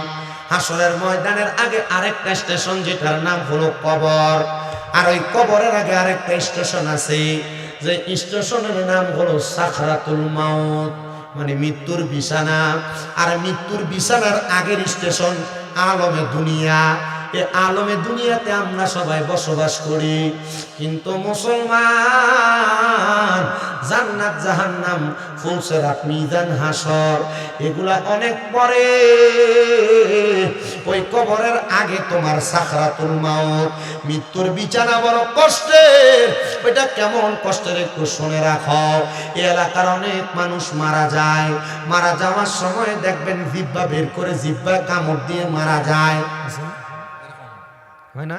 A: হাসরের ময়দানের আগে আরেকটা স্টেশন যেটার নাম হলো কবর, আর ওই কবরের আগে আরেকটা স্টেশন আছে যে স্টেশনের নাম হলো সাকরাতুল মাউত, মানে মৃত্যুর বিছানা। আর মৃত্যুর বিছানার আগের স্টেশন আলমে দুনিয়া। এই আলমে দুনিয়াতে আমরা সবাই বসবাস করি, কিন্তু মুসলমান জান্নাত জাহান্নাম ফুলসেরাত মিজান হাসর এগুলা অনেক পরে। ওই কবরের আগে তোমার সাকরাতুল মাউত, মৃত্যুর বিছানা বড় কষ্টের। ওইটা কেমন কষ্টের একটু শুনে রাখো। এই এলাকার অনেক মানুষ মারা যায়, মারা যাওয়ার সময় দেখবেন জিহ্বা বের করে জিহ্বা কামড় দিয়ে মারা যায়,
C: হয় না?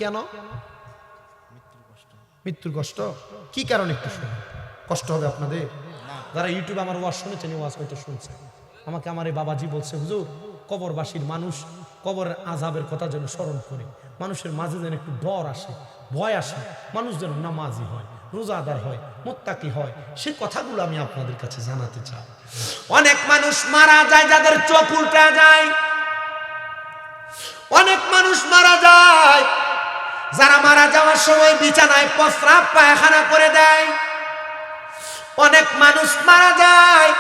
C: কেন? মৃত্যুর কষ্ট কি কারণে? একটু শুনুন, কষ্ট হবে আপনাদের। যারা ইউটিউবে আমার ওয়াজ শুনেছেন, ওয়াজ হয়তো শুনছেন। আমাকে আমার এই বাবাজি বলছে, হুজুর কবরবাসীর মানুষ কবরের আযাবের কথা যেন স্মরণ করে, মানুষের মাঝে যেন একটু ডর আসে, ভয় আসে, মানুষ যেন নামাজি হয়, রোজাদার হয়, মুত্তাকি হয়। সেই কথাগুলো আমি আপনাদের কাছে জানাতে চাই।
A: অনেক মানুষ মারা যায় যাদের চোখ উল্টা যায়, অনেক মানুষ মারা যায় যারা মারা যাওয়ার সময় বিছানায় প্রস্রাব পায়খানা করে দেয়। অনেক মানুষ মারা যায়,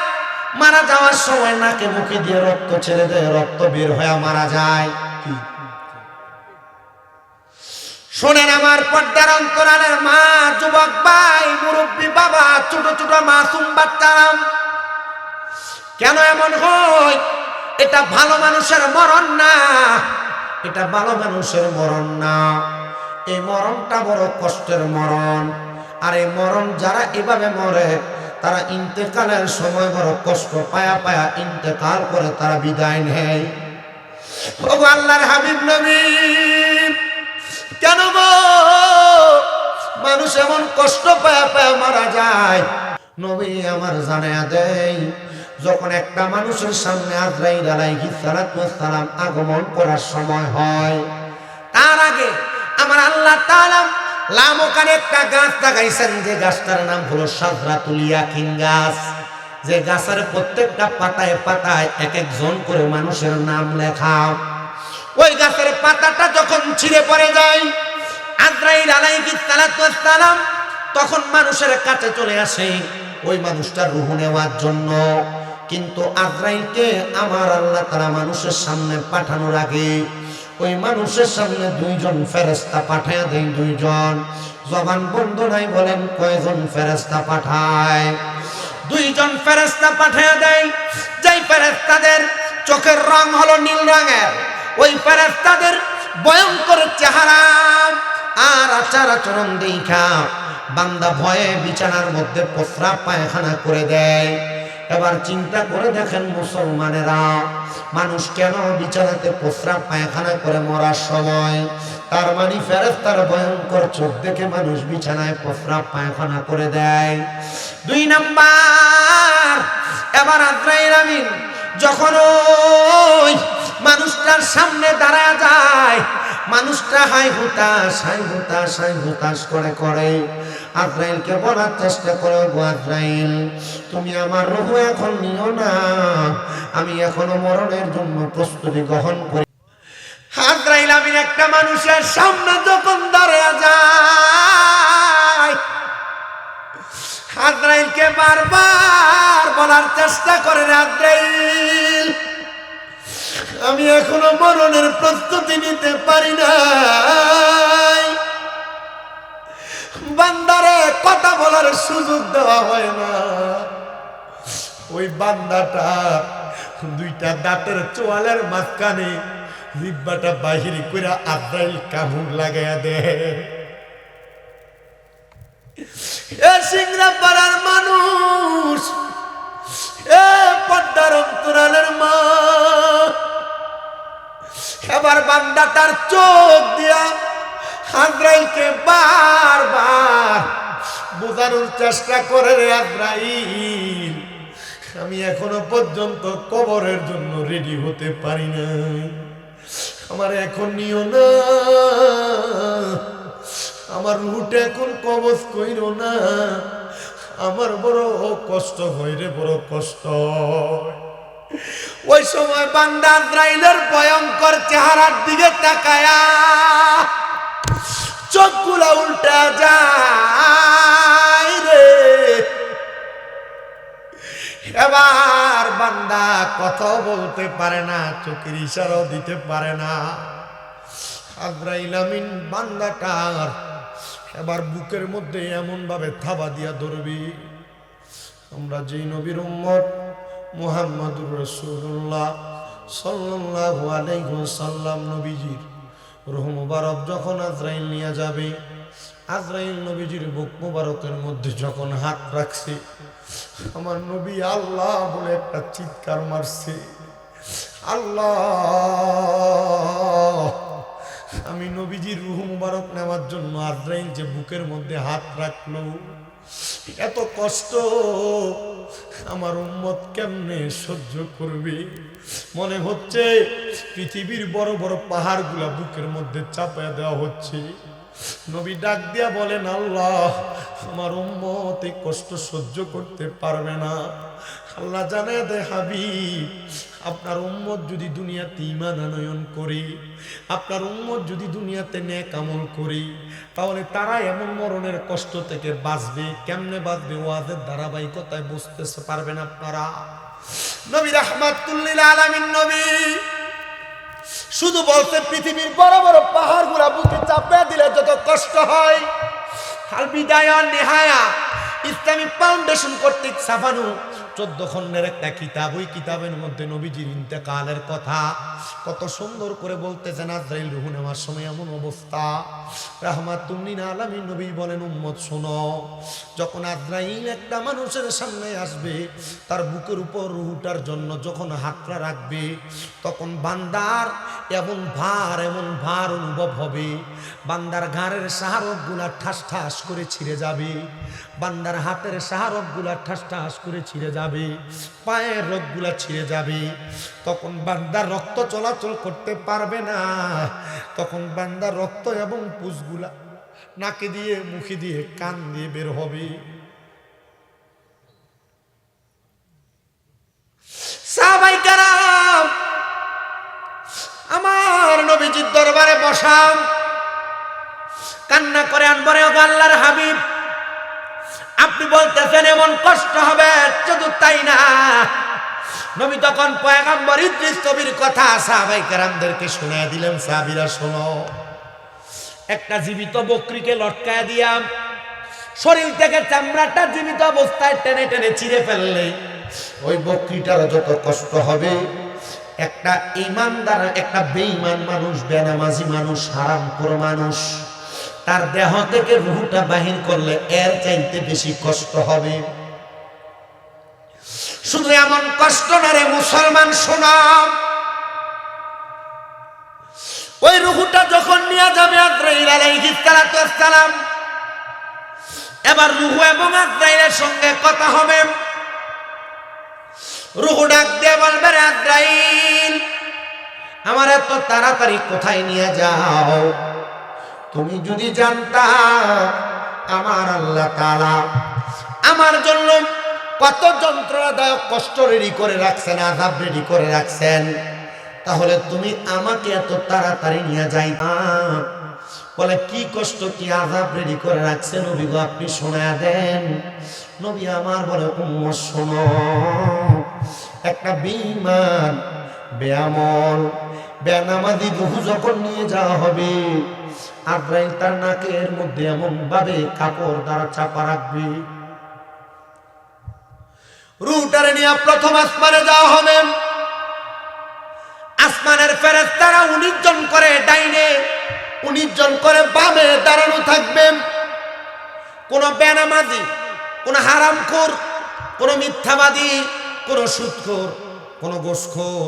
A: মারা যাওয়ার সময় নাকে মুখে দিয়ে রক্ত ছেড়ে দেয়, রক্ত বের হয়ে মারা যায়। শোনেন আমার পর্দার অন্তরালের মা, যুবক ভাই, মুরব্বী বাবা, ছোট ছোট মাসুম বাচ্চারা, কেন এমন হয়? এটা ভালো মানুষের মরণ না, এটা ভালো মানুষের মরণ না। এই মরণটা বড় কষ্টের মরণ। আর এই মরণ যারা এভাবে মরে তারা ইন্তেকালের সময় বড় কষ্ট পায়া পায়া ইন্তেকাল করে তারা বিদায় নেয়। ওগো আল্লাহর হাবিব নবী, কেন গো এমন কষ্ট পায়া পায়া মারা যায়। নবী আমার জানায়া দেয়, যখন একটা মানুষের সামনে আজরাইল আলাইহিস সালাতু ওয়াস সালাম আগমন করার সময় হয়, তার আগে আমার আল্লাহ তাআলা লামকানে একটা গাছ লাগাইছেন, যে গাছটার নাম হলো শাজরাতুল ইয়াকিন গাছ। যে গাছের প্রত্যেকটা পাতায় পাতায় এক একজন করে মানুষের নাম লেখা। ওই গাছের পাতাটা যখন ছিঁড়ে পড়ে যায়, আজরাইল আলাইহিস সালাতু ওয়াস সালাম তখন মানুষের কাছে চলে আসে ওই মানুষটার রূহ নেওয়ার জন্য। কিন্তু আজরাইলকে আমার আল্লাহ তাআলা মানুষের সামনে পাঠানোর আগে ওই মানুষের সামনে দুইজন ফেরেশতা পাঠায় দেন। দুইজন, জবান বন্ধ নাই, বলেন কয়জন ফেরেশতা পাঠায়? দুইজন ফেরেশতা পাঠায় দেয়। যেই ফেরেশতাদের চোখের রং হলো নীল রঙের, ওই ফেরেশতাদের ভয়ঙ্কর চেহারা আর আচার আচরণ দেখা বান্দা ভয়ে বিছানার মধ্যে প্রস্রাব পায়খানা করে দেয়। এবার চিন্তা করে দেখেন মুসলমানেরা, মানুষ কেন বিছানাতে প্রস্রাব পায়খানা করে মরার সময়? তার মানে ফেরেশতার ভয়ঙ্কর চোখ দেখে মানুষ বিছানায় প্রস্রাব পায়খানা করে দেয়। 2 নাম্বার, এবার আজরাইল আমিন যখন ওই মানুষটার সামনে দাঁড়ায় যায়, মানুষটা হাই হুতাশ করে আজরাইলকে বলার চেষ্টা করে, গো আজরাইল, তুমি আমার রূহ এখন নিও না, আমি এখনো মরণের জন্য প্রস্তুতি গ্রহণ করি। আজরাইল আমিন একটা মানুষের সামনে যখন দাঁড়ায় যায়, আজরাইলকে বারবার বলার চেষ্টা করেন, আজরাইল, আমি এখনো মরণের প্রস্তুতি নিতে পারি না। বান্দারে কথা বলার সুযোগ দেওয়া হয় না। ওই বান্দাটা 2টা দাঁতের চোয়ালের মাঝখানে জিহ্বাটা বাহির করে আজরাইল কামড় লাগাইয়া দেয়। এ সিংড়া পাড়ার মানুষ, এ পদ্মার অন্তরালের মা, এবার বান্দাটার চোখ দিয়া আজরাইলকে বারবার বোঝানোর চেষ্টা করে, রে আজরাইল, আমি এখনো পর্যন্ত কবরের জন্য রেডি হতে পারি নাই, আমার এখন নিও না, আমার রুহটা এখন কবজ কইরো না, আমার বড় কষ্ট হয় রে, বড় কষ্ট। ওই সময় বান্দা আজরাইলের ভয়ঙ্কর চেহারার দিকে তাকায়া চোখগুলা উল্টা যায় রে। এবার বান্দা কথা বলতে পারে না, চোখের ইশারাও দিতে পারে না। আজরাইল আমিন বান্দাটার এবার বুকের মধ্যে এমন ভাবে থাবা দিয়া ধরবি, আমরা যেই নবীর উম্মত মুহাম্মাদুর রাসূলুল্লাহ সাল্লাল্লাহু আলাইহি ওয়াসাল্লাম নবীজির রূহ মুবারক যখন আজরাইল নিয়ে যাবে, আজরাইল নবীজির বুক মুবারকের মধ্যে যখন হাত রাখছে, আমার নবী আল্লাহ বলে একটা চিৎকার মারছে, আল্লাহ। আমি নবীজির রূহ মুবারক নেওয়ার জন্য আজরাইল যে বুকের মধ্যে হাত রাখলো, এত কষ্ট আমার উম্মত কেমনে সহ্য করবে? মনে হচ্ছে পৃথিবীর বড় বড় পাহাড়গুলা বুকের মধ্যে চাপায়া দেওয়া হচ্ছে। নবী ডাক দিয়া বলেন, আল্লাহ, আমার উম্মত এই কষ্ট সহ্য করতে পারবে না। আল্লাহ জানায় দে, হাবিব, আপনার উম্মত যদি দুনিয়াতে ঈমান আনয়ন করে, আপনার উম্মত যদি দুনিয়াতে নেক আমল করে, তাহলে তারা এমন মরণের কষ্ট থেকে বাঁচবে। কেমনে বাঁচবে? ওয়াজের ধারাবাহিকতায় বুঝতে পারবেন আপনারা। নবী রাহমাতুল লিল আলামিন নবী শুধু বলতে, পৃথিবীর বড় বড় পাহাড়গুলা বুকে চাপে দিলে যত কষ্ট হয়, আল বিদায়া নিহায়া ইসলামিক ফাউন্ডেশন কর্তৃক ছাপানো
C: 14 খণ্ডের একটা কিতাব, ওই কিতাবের মধ্যে নবীজির ইন্তেকালের কথা কত সুন্দর করে বলতেছেন। আজরাইল রূহ নেওয়ার সময় এমন অবস্থা, রাহমাতুল লিল আলামিন নবী বলেন, উম্মত শোনো, যখন আজরাইল একটা মানুষের সামনে আসবে, তার বুকের উপর রূহটার জন্য যখন হাতটা রাখবে, তখন বান্দার এমন ভার অনুভব হবে, বান্দার ঘাড়ের শাহরগগুলা ঠাস ঠাস করে ছিঁড়ে যাবে, বান্দার হাতের শাহরগগুলা ঠাস ঠাস করে ছিঁড়ে যাবে, পায়ের রগগুলা ছিঁড়ে যাবে। তখন বান্দার রক্ত চলাচল করতে পারবে না, তখন বান্দার রক্ত এবং পুষগুলা নাকে দিয়ে, মুখে দিয়ে, কান দিয়ে বের হবে। সাহাবায়ে কেরাম আমার নবীজির দরবারে বসাম, কান্না করে আনবরে, ও আল্লাহর হাবিব, আপনি বলতেছেন এমন কষ্ট হবে, শুধু তাই না, নবী তখন পয়গম্বর ইদ্রিস নবীর কথা সাহাবায়ে কেরামদেরকে শুনিয়ে দিলেন। সাহাবীরা শোনো, একটা জীবিত বকরিকে লটকায় দিয়াম, শরীর থেকে চামড়াটা জীবিত অবস্থায় টেনে টেনে ছিঁড়ে ফেললে ওই বকরিটার যত কষ্ট হবে, একটা ঈমানদার, একটা বেঈমান মানুষ, বেনামাজি মানুষ, হারামখোর মানুষ, তার দেহ থেকে রূহটা বাহির করলে এর চাইতে বেশি কষ্ট হবে। শুধু এমন কষ্ট না রে মুসলমান, শোনাম, ওই রূহটা যখন নিয়ে যাবে আজরাইল আলাইহিস সালাতু ওয়াস সালাম, এবার রূহ এবং আজরাইলের সঙ্গে কথা হবে। রূহ ডাক দিয়ে বলবে, রে আজরাইল, আমার এত তাড়াতাড়ি কোথায় নিয়ে যাও? তুমি যদি জানতা আমার আল্লাহ তাআলা আমার জন্য কত যন্ত্রণাদায়ক কষ্ট রেডি করে রাখছেন, আযাব রেডি করে রাখছেন, তাহলে তুমি আমাকে এত তাড়াতাড়ি নিয়ে যাইতা। বলে, কি কষ্ট, কি আযাব রেডি করে রাখছেন নবী গো, আপনি শোনায়া দেন। নবী আমার বলে, উম্মত শোনো, একটা বেঈমান, বেআমল, বেনামাজি রূহ যখন নিয়ে যাওয়া হবে, আজরাইল তার নাকের মধ্যে এমন ভাবে কাপড় দ্বারা চাপা রাখবে, রূহটারে নিয়ে প্রথম আসমানে যাওয়া হবে। আসমানের ফেরেশতারা 19 জন করে ডাইনে, 19 জন করে বামে দাঁড়ানো থাকবে। কোন বেনামাজি, কোন হারামখোর, কোন মিথ্যাবাদী, কোন সুদখোর, কোন ঘুষখোর,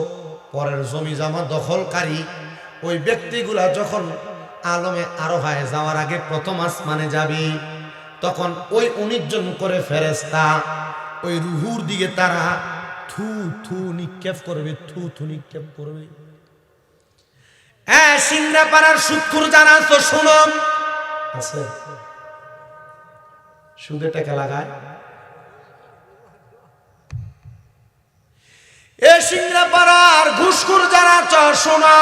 C: পরের জমি জমা দখলকারী, ওই ব্যক্তিগুলা যখন আলমে আরোহায় যাওয়ার আগে প্রথম আসমানে যাবে, তখন ওই 19 জন করে ফেরেশতা ওই রূহুর দিকে তারা থু থু নিক্ষেপ করবে, থু থু নিক্ষেপ করবে। হ্যাঁ, সিংড়াপাড়ার সুদখোর যারা আছো শোনো, আছে সুদে টাকা লাগায়, এ সিংড়াপাড়ার ঘুষখোর যারা আছো শোনো,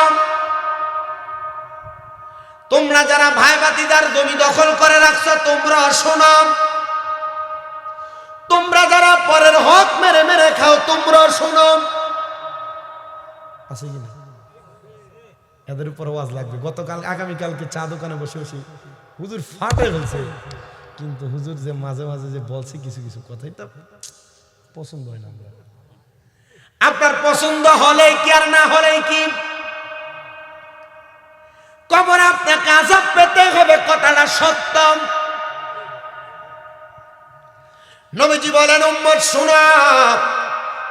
C: তোমরা যারা ভাই ভাতিদার জমি দখল করে রাখছো তোমরা শোনো, তোমরা যারা পরের হক মেরে মেরে খাও তোমরা শোনো। আছে কি না? এদের উপর ওয়াজ লাগবে। গতকাল, আগামীকালকে চা দোকানে বসে বসে হুজুর ফাটে ফেলছে, কিন্তু হুজুর যে মাঝে মাঝে যে বলছে কিছু কিছু কথা, এটা পছন্দ হয় না। আপনার পছন্দ হলে কি আর না হলে কি, কবরে আপনাকে আযাব পেতে হবে, কথাটা সত্য। নবীজি বলেন, উম্মত শোনো,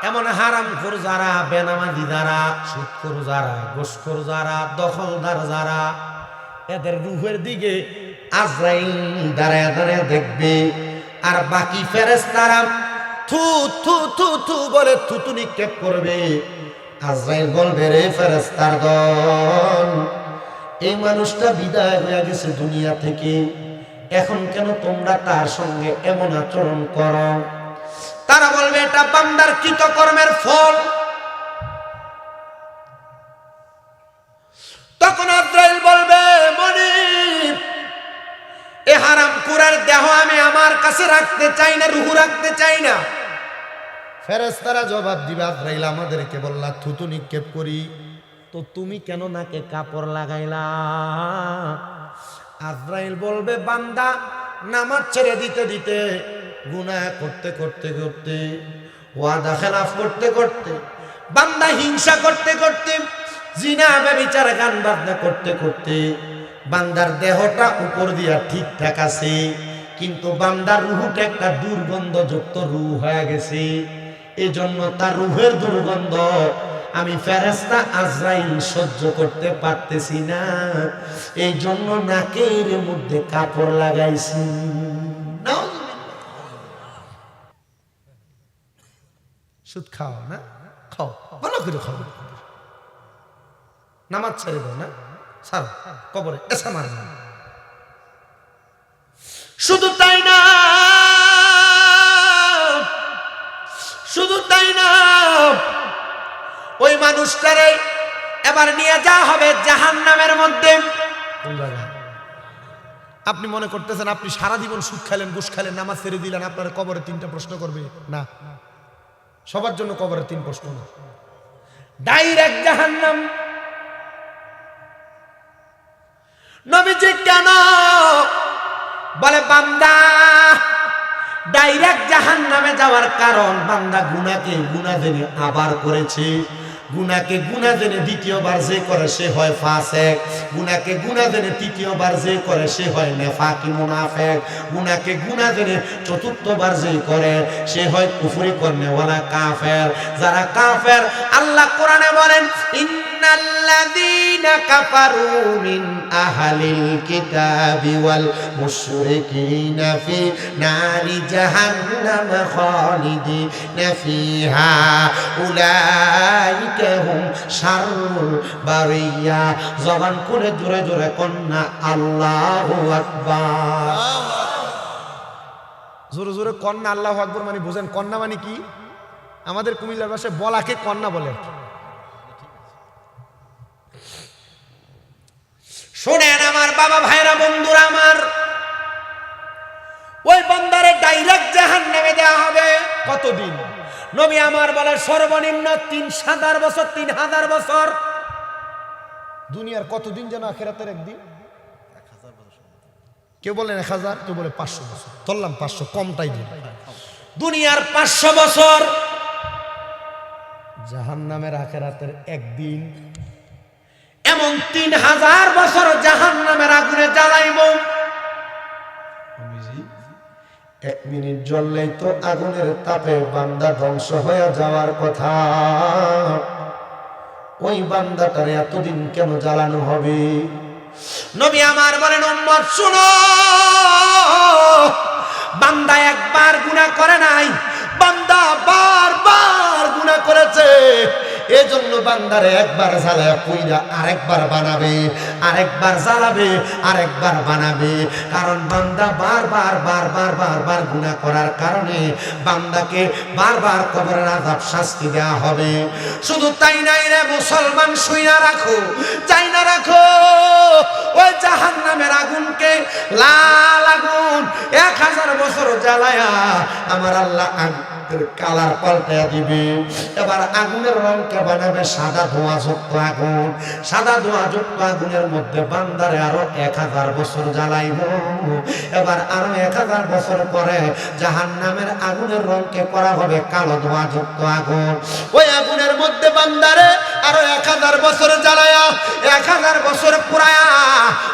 C: এমন হারামখোর যারা, বেনামাজি যারা, সুদখোর যারা, ঘুষখোর যারা, দখলদার যারা, এদের রূহের দিকে আজরাইল দাঁড়ায় দাঁড়ায় দেখবে, আর বাকি ফেরেশতারা থু থু থু থু বলে থুতু নিক্ষেপ করবে। আজরাইল বলবে, রে ফেরেশতার দল, এই মানুষটা বিদায় হয়ে গেছে দুনিয়া থেকে, এখন কেন তোমরা তার সঙ্গে এমন আচরণ করো? তারা বলবে, এটা বান্দার কৃতকর্মের ফল। তখন আজরাইল বলবে, মনিব, এ হারামখোরের দেহ আমি আমার কাছে রাখতে চাই না, রূহ রাখতে চাই না। ফেরেশতারা জবাব দিবে, আজরাইল আমাদেরকে বললা থুতু নিক্ষেপ করি, তো তুমি কেন নাকে কাপড় লাগাইলা? আজরাইল বলবে, বান্দা নামাজ ছেড়ে দিতে দিতে, গুনাহ করতে করতে করতে
A: ওয়াদা খেলাফ করতে করতে, বান্দা হিংসা করতে করতে, জিনা ব্যভিচার গান বাজনা করতে করতে বান্দার দেহটা উপর দিয়া ঠিকঠাক আছে, কিন্তু বান্দার রুহটা একটা দুর্গন্ধযুক্ত রূহ হয়ে গেছে। এজন্য তার রুহের দুর্গন্ধ আমি ফেরেশতা আজরাইল সহ্য করতে পারতেছি না, এই জন্য নাকের মধ্যে কাপড় লাগাইছি।
C: সুদ খাও না, খাও, ভালো করে খাও, নামাজ ছেড়ে দাও না, ছাড়ো, কবরে এসা মার না।
A: শুধু তাই না, শুধু তাই না, ওই মানুষটারে এবার নিয়ে যাওয়া হবে জাহান্নামের মধ্যে।
C: কোন জায়গায়? আপনি মনে করতেছেন আপনি সারা জীবন সুদ খেলেন, ঘুষ খেলেন, নামাজ ছেড়ে দিলেন, আপনার কবরে 3টা প্রশ্ন করবে না? সবার জন্য কবরে 3 প্রশ্ন না,
A: ডাইরেক্ট জাহান্নাম। নবীজি কেন বলে বান্দা ডাইরেক্ট জাহান্নামে যাওয়ার কারণ, বান্দা গুনাহকে গুনাহ জেনে আবার করেছে। গুনাহকে গুনাহ জেনে দ্বিতীয়বার যে করে সে হয় ফাসিক, গুনাহকে গুনাহ জেনে তৃতীয়বার যে করে সে হয় নেফাকি মুনাফিক, গুনাহকে গুনাহ জেনে চতুর্থবার যে করে সে হয় কুফরি করনেওয়ালা কাফের। যারা কাফের, আল্লাহ কোরআনে বলেন ইন্নাল্লাযীনা কাফারু মিন আহলিল কিতাবি ওয়াল মুশরিকিনা ফি নারি জাহান্নাম খালিদিনা ফিহা উলাইকা হুম শাররুল বারিয়া। জবান করে জোরে জোরে কন্যা আল্লাহু আকবার।
C: জোরে জোরে কন্যা আল্লাহু আকবার মানে বুঝেন কন্যা মানে কি? আমাদের কুমিল্লার ভাষায় বলাকে কন্যা বলে।
A: শোনেন আমার বাবা ভাইরা বন্ধুরা আমার, ওই বান্দারে ডাইরেক্ট জাহান্নামে দেওয়া হবে।
C: কতদিন?
A: নবী আমার বলে সর্বনিম্ন 3000 বছর, 3000 বছর।
C: দুনিয়ার কতদিন যেন আখিরাতের একদিন? কেউ বলেন 1000, কেউ বলে 500 বছর। ধরলাম 500, কমটাই দিন।
A: দুনিয়ার 500 বছর,
C: জাহান্নামের আখিরাতের একদিন।
A: এমন 3000 বছর জাহান্নামের আগুনে জ্বালাইব। 1 মিনিট জ্বললেই তো আগুনের তাপে বান্দা ধ্বংস হয়ে যাওয়ার কথা। ওই বান্দাটারে এতদিন কেন জ্বালানো হবে? নবী আমার বলেন উম্মত শুনো, বান্দা একবার গুনাহ করে নাই, বান্দা বারবার গুনাহ করেছে। এজন্য বান্দারে একবার জ্বালায় পুইরা আরেকবার বানাবে, আরেকবার জ্বালাবে, আরেকবার বানাবে। কারণ বান্দা বারবার বারবার বারবার গুনাহ করার কারণে বান্দাকে বারবার কবরের আযাব শাস্তি দেওয়া হবে। শুধু তাই নাই রে মুসলমান, শুইনা রাখো, চাই না রাখো, ওই জাহান্নামের আগুনকে, লাল আগুন 1000 বছর জ্বালায়া আমার আল্লাহ কালার পাল্টায়া দিবে। এবার আগুনের রংকে বানাবে সাদা ধোঁয়াযুক্ত আগুন। সাদা ধোঁয়াযুক্ত আগুনের মধ্যে বান্দারে আরো 1000 বছর জ্বালাইব। এবার আরো 1000 বছর পরে জাহান্নামের আগুনের রংকে করা হবে কালো ধোঁয়াযুক্ত আগুন। ওই আগুনের মধ্যে বান্দারে আরো 1000 বছর জ্বালায়া, 1000 বছর পুরায়া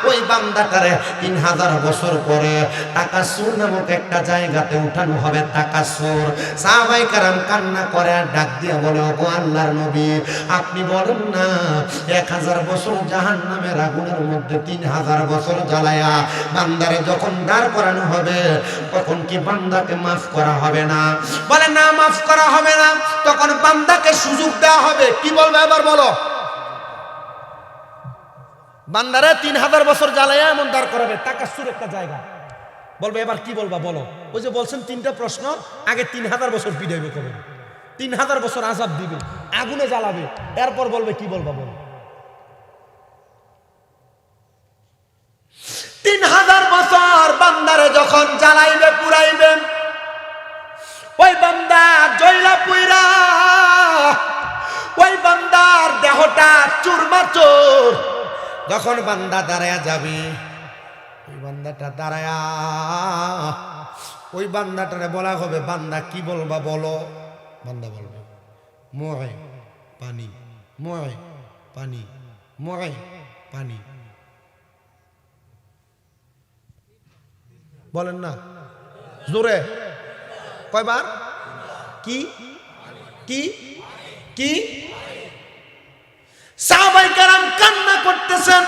A: ওই বান্দাটারে 3000 বছর পরে তাকাসুর নামক একটা জায়গাতে উঠানো হবে। তাকাসুর, সাহাবায়ে কেরাম কান্না করে আর ডাক দিয়ে বলে, ওগো আল্লাহর নবী, আপনি বলেন না 1000 বছর জাহান্নামের আগুনের মধ্যে 3000 বছর জ্বালায়া বান্দারে যখন দাঁড় করানো হবে তখন কি বান্দাকে মাফ করা হবে না? বলে না, মাফ করা হবে না। তখন বান্দাকে সুযোগ দেওয়া হবে। কি বলবে এবার বলো?
C: বান্দারে 3000 বছর জ্বালায়া এমন দাঁড় করাবে তাকাসুর একটা জায়গা। বলবে এবার কি বলবা বলো? ওই যে বলছেন 3টা প্রশ্ন, আগে 3000 বছর পিটাইবে কবে, 3000 বছর আযাব দিবে, আগুনে জ্বালাবে, এরপর বলবে কি বলবা বলো?
A: 3000 বছর বান্দারে যখন জ্বালাইবে, পুরাইবে, ওই বান্দা জয়লা পুইরা, ওই বান্দার দেহটা চুরমাচুর। যখন বান্দা দাঁড়ায়া যাবে, ওই বান্দাটা দাঁড়ায়া, ওই বান্দাটারে বলা হবে, বান্দা কি বলবা বলো?
C: বান্দা বলবে মোয় পানি, মোয় পানি, মোয় পানি। বলেন না জোরে, কয়বার? কি কি কি? সাহাবায়ে কেরাম কান্না করতেছেন।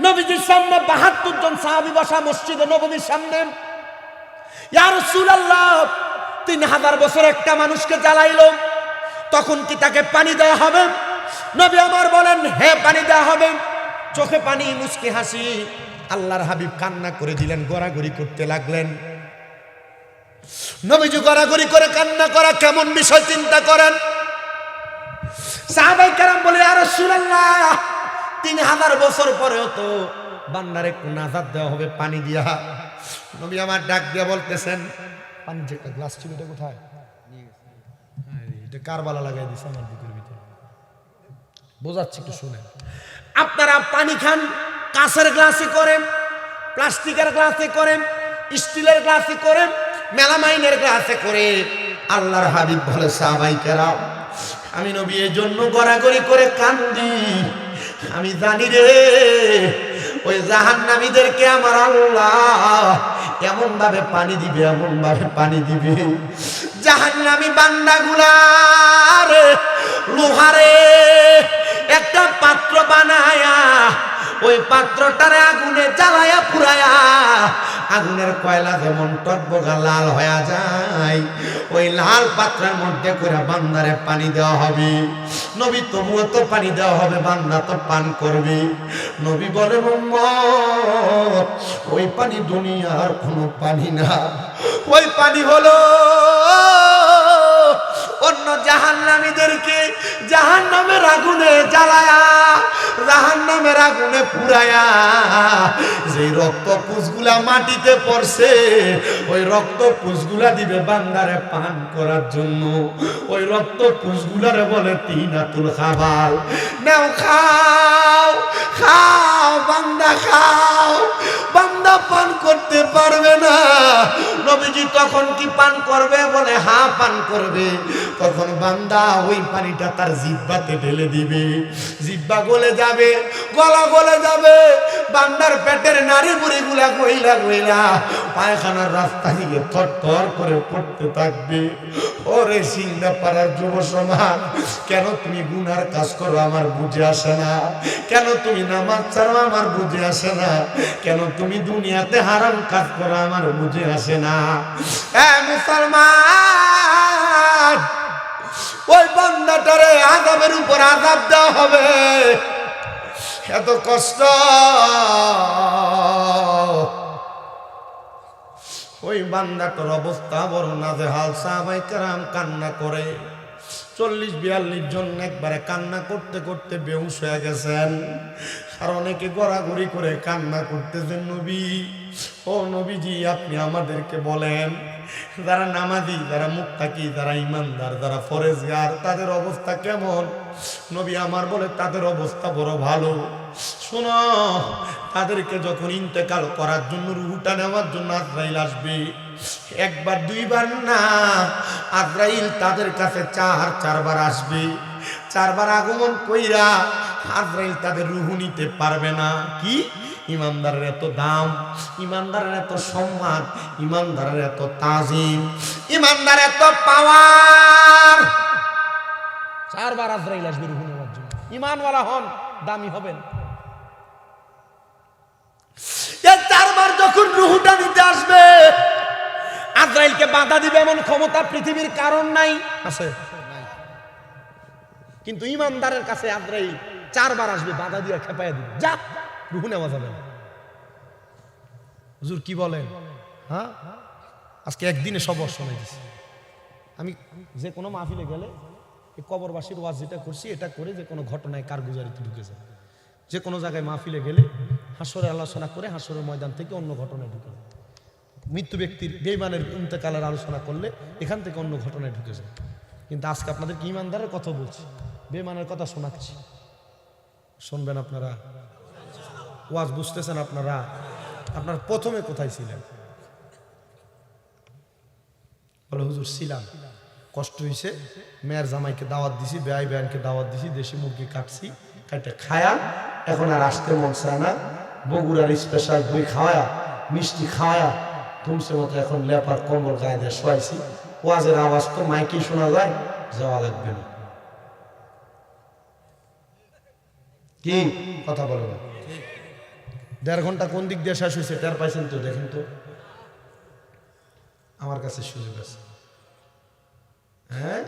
C: নবীজির সামনে ৭২ জন সাহাবী বসা মসজিদে নববীর সামনে। ইয়া রাসূলুল্লাহ, ৩০০০ বছর একটা মানুষকে জ্বালাইলো, তখন কি তাকে পানি দেওয়া হবে? নবী আমার বলেন, হ্যাঁ পানি দেওয়া হবে। চোখে পানি, মুচকি হাসি। আল্লাহর হাবিব কান্না করে দিলেন, গড়াগড়ি করতে লাগলেন। নবীজি গড়াগড়ি করে কান্না করা কেমন বিষয় চিন্তা করেন। সাহাবায়ে কেরাম বলে, ইয়া রাসূলুল্লাহ, ৩০০০ বছর পরেও তো বান্দার একটু নাজাত দেওয়া হবে পানি দিয়া। নবী আমার ডাক দিয়া বলতেছেন, পানির যে একটা গ্লাস ছিল এটা কোথায়? এটা কারবালা লাগাই দিছে আমার বুকের ভিতরে। বোঝাচ্ছি, একটু শুনেন। আপনারা পানি খান কাঁচের গ্লাসে করেন, প্লাস্টিকের গ্লাসে করেন, স্টিলের গ্লাসে করেন, মেলামাইনের গ্লাসে করে। আল্লাহর হাবিব বলে, সাহাবায়ে কেরাম, আমি নবী এর জন্য গড়াগড়ি করে কান্দি। আমি জানি রে, ওই জাহান্নামীদেরকে আমার আল্লাহ এমন ভাবে পানি দিবে, এমন ভাবে পানি দিবে, জাহান্নামী বান্দাগুলার লোহারে একটা পাত্র বানায়া, ওই পাত্রটারে আগুনে জ্বালায়া পুরায়া, আগুনের কয়লা যেমন টকবগা লাল হয়ে যায়, ওই লাল পাত্রের মধ্যে করে বান্দারে পানি দেওয়া হবে। নবী, তবুও তো পানি দেওয়া হবে, বান্দা তো পান করবে। নবী বলে, উম্মত, ওই পানি দুনিয়ার কোনো পানি না, ওই পানি হলো অন্য জাহান্নামীদেরকে জাহান্নামের আগুনে জ্বালায়া, জাহান্নামের আগুনে পুরায়া, যে রক্ত পুষগুলা মাটিতে পড়ছে, ওই রক্ত পুষগুলা দিবে বান্দারে পান করার জন্য। ওই রক্ত পুষগুলারে বলে তিনাতুল খাবাল। নাও খাও, খাও বান্দা, খাও। বান্দা পান করতে পারবে না। নবীজি তখন কি পান করবে? বলে হ্যাঁ পান করবে। তখন বান্দা ওই পানিটা তার জিহ্বাতে ঢেলে দিবে, জিহ্বা গলে যাবে, গলা গলে যাবে, বান্দার পেটের নাড়ি বুড়ি গুলা গইলা গইলা পায়খানার রাস্তা দিয়ে থরথর করে পড়তে থাকবে। ওরে সিংড়া পাড়ার যুব সমাজ, কেন তুমি গুনার কাজ করো আমার বুঝে আসে না? কেন তুমি নামাজ ছাড়ো আমার বুঝে আসে না? কেন তুমি দুনিয়াতে হারাম কাজ করো আমার বুঝে আসে না? মুসলমান, ওই বান্দাটারে আযাবের উপর আযাব দেওয়া হবে। এত কষ্ট, ওই বান্দাটার অবস্থা বড় নাজেহাল। সাহাবায়ে কেরাম কান্না করে 40-42 জন একবারে কান্না করতে করতে বেহুশ হয়ে গেছেন। আর অনেকে গড়াগড়ি করে কান্না করতেছেন, নবী, ও নবীজি, আপনি আমাদেরকে বলেন, যারা নামাজি, যারা মুত্তাকি, যারা ইমানদার, যারা ফরেজগার, তাদের অবস্থা কেমন? নবী আমার বলে, তাদের অবস্থা বড় ভালো। শোনো, তাদেরকে যখন ইন্তেকাল করার জন্য, রুহটা নেওয়ার জন্য আজরাইল আসবে, একবার দুইবার না, আজরাইল তাদের কাছে 4বার আসবে। 4বার আগমন কইরা আজরাইল তাদের রুহ নিতে পারবে না। কি? ইমানদারের এত দাম, ইমানদারের এত সম্মান, ইমানদারের এত তাজিম, ইমানদারের এত পাওয়ার। 4বার আজরাইল আসবে রুহ নেওয়ার জন্য। ইমানওয়ালা হন, দামি হবেন। এই 4বার যখন রুহটা নিতে আসবে, আজরাইলকে বাধা দিবে এমন ক্ষমতা পৃথিবীর কারণ নাই, আছে? কিন্তু ইমানদারের কাছে আজরাইল 4বার আসবে, বাধা দিয়ে খেপাইয়া দিবে, যা রুহ নেওয়া যাবে না। হুজুর কি বলেন? হ্যাঁ, আজকে একদিনে সব শোনাই দিছি। আমি যে কোনো মাহফিলে গেলে এই কবরবাসীর ওয়াজ যেটা করছি, এটা করে যে কোনো ঘটনায় কারগুজারিতে ঢুকে যায়। যে কোনো জায়গায় মাহফিলে গেলে হাসরে আলোচনা করে হাসরের ময়দান থেকে অন্য ঘটনায় ঢুকে যায়। মৃত্যু ব্যক্তির বেঈমানের ইন্তেকালের আলোচনা করলে এখান থেকে অন্য ঘটনায় ঢুকে যায়। কিন্তু আজকে আপনাদের কি ইমানদারের কথা বলছি, বেঈমানের কথা শোনাচ্ছি। শুনবেন আপনারা, ওয়াজ বুঝতেছেন আপনারা? আপনার প্রথমে কোথায় ছিলেন? বলে হুজুর ছিলাম কষ্ট হয়েছে, মেয়ের জামাইকে দাওয়াত দিছি, বেআই বেআনকে দাওয়াত দিছি, দেশি মুরগি কাটছি, কাটে খায়া এখন আর আসতে মন চায় না। বগুড়ার স্পেশাল দই খাওয়া, মিষ্টি খাওয়া ধুমসে মতো এখন লেপার কম্বল গায়ে দিয়ে শোয়াইছি। ওয়াজের আওয়াজ তো মাইকে শোনা যায়, যাওয়া লাগবে না। কি কথা বলে না? 1.5 ঘন্টা কোন দিক দিয়ে শেষ হয়েছে টের পাইছেন তো? দেখেন তো, আমার কাছে সুযোগ আছে। হ্যাঁ,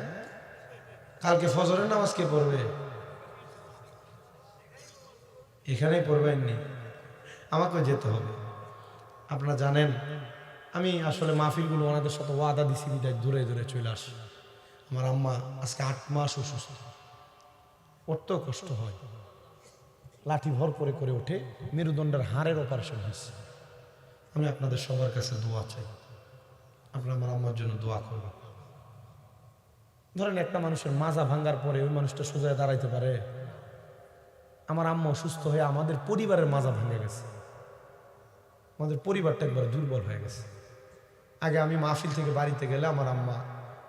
C: কালকে ফজরের নামাজ কে পড়বে? এখানেই পড়বেননি, আমাকেও যেতে হবে। আপনারা জানেন আমি আসলে মাহফিলগুলো ওনাদের সাথে ওয়াদা দিছি, বিদায় দূরে দূরে চলে আসি। আমার আম্মা আজকে 8 মাস অসুস্থ, উঠতেও কষ্ট হয়, লাঠি ভর করে করে ওঠে, মেরুদণ্ডের হাড়ের অপারেশন হয়েছে। আমি আপনাদের সবার কাছে দোয়া চাই, আপনারা আমার আম্মার জন্য দোয়া করবেন। ধরেন একটা মানুষের মাজা ভাঙ্গার পরে ওই মানুষটা সোজা দাঁড়াইতে পারে? আমার আম্মা অসুস্থ হয়ে আমাদের পরিবারের মাজা ভেঙে গেছে, আমাদের পরিবারটা একবার দুর্বল হয়ে গেছে। আগে আমি মাহফিল থেকে বাড়িতে গেলে আমার আম্মা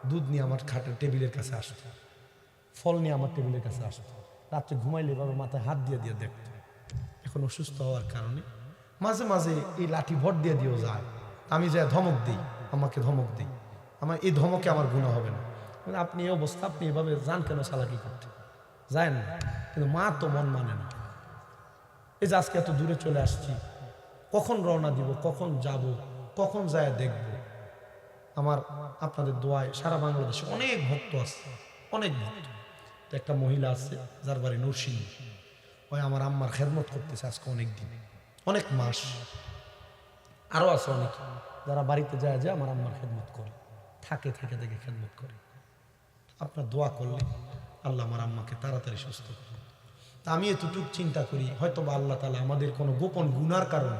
C: দুধ নিয়ে আমার খাটের টেবিলের কাছে আসতো, ফল নিয়ে আমার টেবিলের কাছে আসতো, রাত্রে ঘুমাইলে এভাবে মাথায় হাত দিয়ে দিয়ে দেখতো। এখন অসুস্থ হওয়ার কারণে মাঝে মাঝে এই লাঠি ভর দিয়ে দিয়েও যায়, আমি যাই ধমক দিই, আমাকে ধমক দিই, আমার এই ধমকে আমার গুনাহ হবে না। আপনি এই অবস্থা, আপনি এভাবে যান কেন চালাকি করতে? যায় না, কিন্তু মা তো মন মানে না। এই যে আজকে এত দূরে চলে আসছি, কখন রওনা দিব, কখন যাব, কখন যায় দেখব। আমার আপনাদের দোয়ায় সারা বাংলাদেশে অনেক ভক্ত আছে, অনেক ভক্ত। তো একটা মহিলা আছে যার বাড়ি নরসিংদী, ওই আমার আম্মার খেদমত করতেছে আজকে অনেক দিন, অনেক মাস। আরও আছে অনেক যারা বাড়িতে যায় যে আমার আম্মার খেদমত করে, থাকে থেকে থেকে খেদমত করে। আপনার দোয়া করলে আল্লাহ আমার আম্মাকে তাড়াতাড়ি সুস্থ করে। তা আমি এতটুকু চিন্তা করি, হয়তো বা আল্লাহ তাআলা আমাদের কোনো গোপন গুনার কারণে